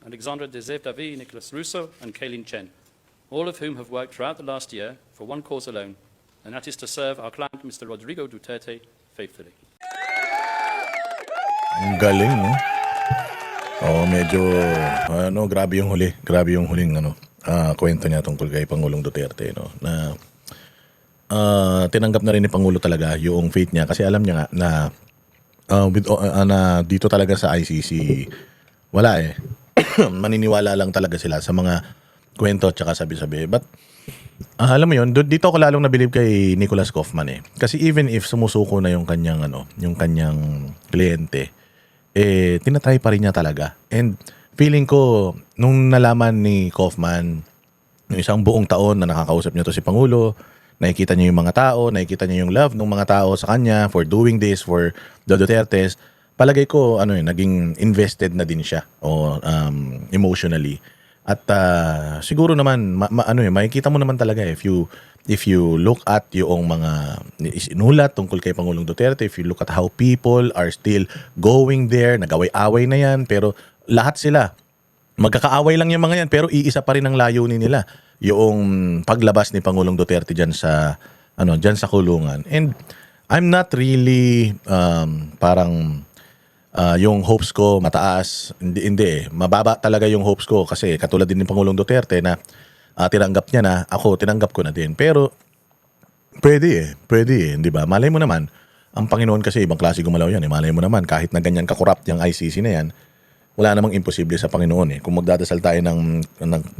Alexandra Dezev Davi, Nicholas Russo, and Kaylin Chen, all of whom have worked throughout the last year for one cause alone, and that is to serve our client, Mr. Rodrigo Duterte, faithfully. Ang galing, no? Oo, medyo, grabe yung huli. Grabe yung huling, kwento niya tungkol kay Pangulong Duterte, no? Na, tinanggap na rin ni Pangulo talaga yung faith niya kasi alam niya nga na, na dito talaga sa ICC, wala eh. Maniniwala lang talaga sila sa mga kwento at saka sabi-sabi. But, alam mo yun, dito ako lalong nabilib kay Nicholas Kaufman eh. Kasi even if sumusuko na yung kanyang, yung kanyang kliyente, tinatry pa rin niya talaga. And feeling ko, nung nalaman ni Kaufman, yung isang buong taon na nakakausap niya to si Pangulo, nakikita niya yung mga tao, nakikita niya yung love ng mga tao sa kanya for doing this, for the Dutertes, palagay ko, naging invested na din siya o emotionally. At siguro naman, makikita mo naman talaga if you look at yung mga isinulat tungkol kay Pangulong Duterte, if you look at how people are still going there, nag-away-away na yan, pero lahat sila, magkakaaway lang yung mga yan, pero iisa pa rin ang layunin nila, yung paglabas ni Pangulong Duterte dyan sa kulungan. And I'm not really parang yung hopes ko mataas, hindi. Mababa talaga yung hopes ko kasi katulad din ni Pangulong Duterte na tinanggap niya na, ako tinanggap ko na din. Pero pwede eh, di ba? Malay mo naman, ang Panginoon kasi ibang klase gumalaw yan. Malay mo naman, kahit na ganyan kakorrupt yung ICC na yan, wala namang imposible sa Panginoon eh. Kung magdadasal tayo ng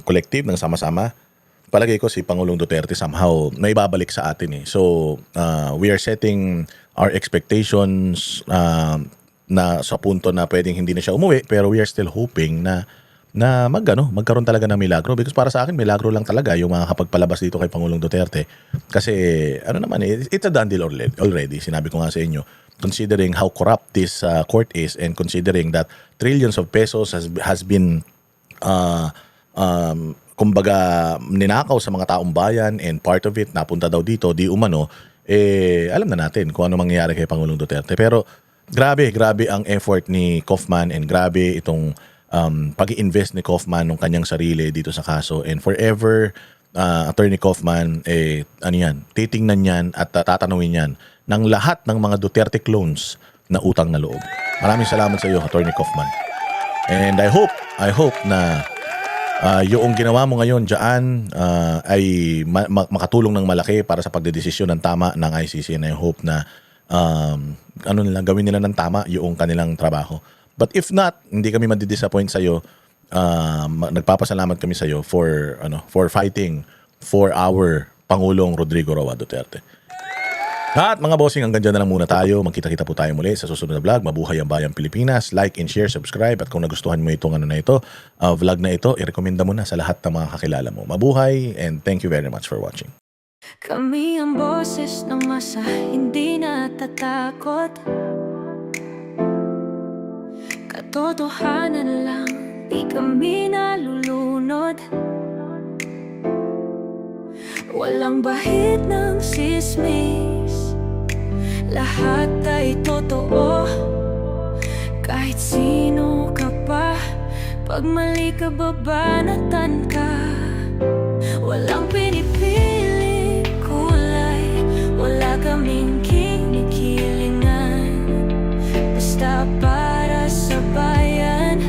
collective, ng sama-sama, palagay ko si Pangulong Duterte somehow naibabalik sa atin eh. So, we are setting our expectations na sa punto na pwedeng hindi na siya umuwi, pero we are still hoping na magkaroon talaga ng milagro. Because para sa akin, milagro lang talaga yung mga kapagpalabas dito kay Pangulong Duterte. Kasi, it's a done deal already. Sinabi ko nga sa inyo, considering how corrupt this court is and considering that trillions of pesos has been kumbaga ninakaw sa mga taong bayan and part of it napunta daw dito, di umano, alam na natin kung ano mangyayari kay Pangulong Duterte. Pero grabe ang effort ni Kaufman and grabe itong pag-i-invest ni Kaufman ng kanyang sarili dito sa kaso. And forever, Attorney Kaufman, titingnan yan at tatanungin yan ng lahat ng mga Duterte clones na utang na loob. Maraming salamat sa iyo, Attorney Kaufman. And I hope na yung ginawa mo ngayon dyan ay makatulong ng malaki para sa pagdedesisyon ng tama ng ICC. And I hope na gawin nila ng tama yung kanilang trabaho. But if not, hindi kami madidisappoint sa iyo. Nagpapasalamat kami sa iyo for fighting for our Pangulong Rodrigo Roa Duterte. At mga bossing, hanggang dyan na lang muna tayo. Magkita-kita po tayo muli sa susunod na vlog. Mabuhay ang Bayang Pilipinas. Like and share, subscribe. At kung nagustuhan mo itong vlog na ito, i-recommenda mo na sa lahat ng mga kakilala mo. Mabuhay and thank you very much for watching. Kami ang boses ng masa, hindi natatakot. Katotohanan lang, di kami nalulunod. Walang bahid ng sismis, lahat ay totoo. Kahit sino ka pa, pag mali ka babanatan ka. Walang pinipiling kulay, wala kaming kinikilingan. Basta para sa bayan,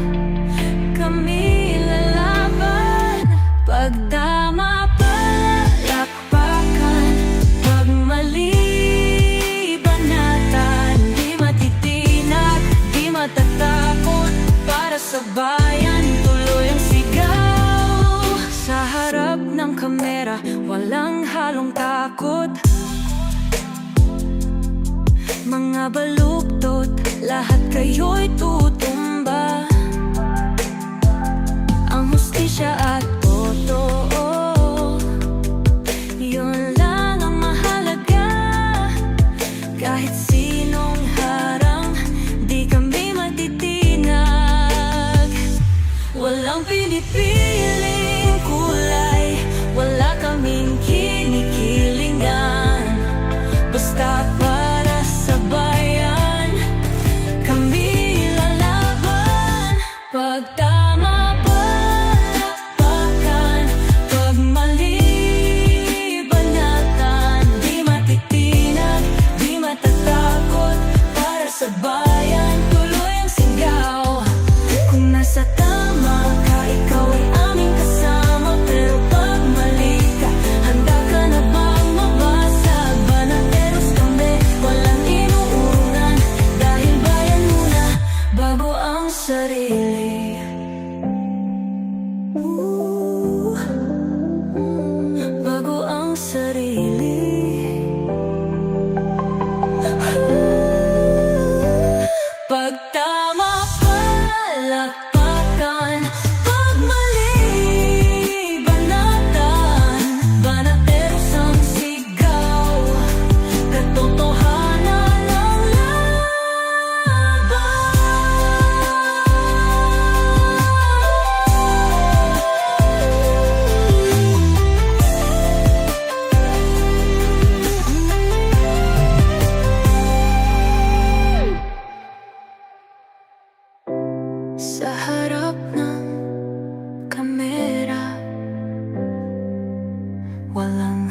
kami lalaban. Pagdama palakpakan, pag mali banatan. Di matitinag, di matatakot, para sa bayan tuloy ang sigaw. Sa harap ng kamera, walang halong takot. Mga baluktot, lahat kayo'y tutumba. Ang hustisya at totoo, yun lang ang mahalaga. Kahit sinong harang, di kami matitinag. Walang pinipiling kulay, wala kaming kinikilingan. Basta para sa bayan, kami lalaban. Pag tama palakpakan, walang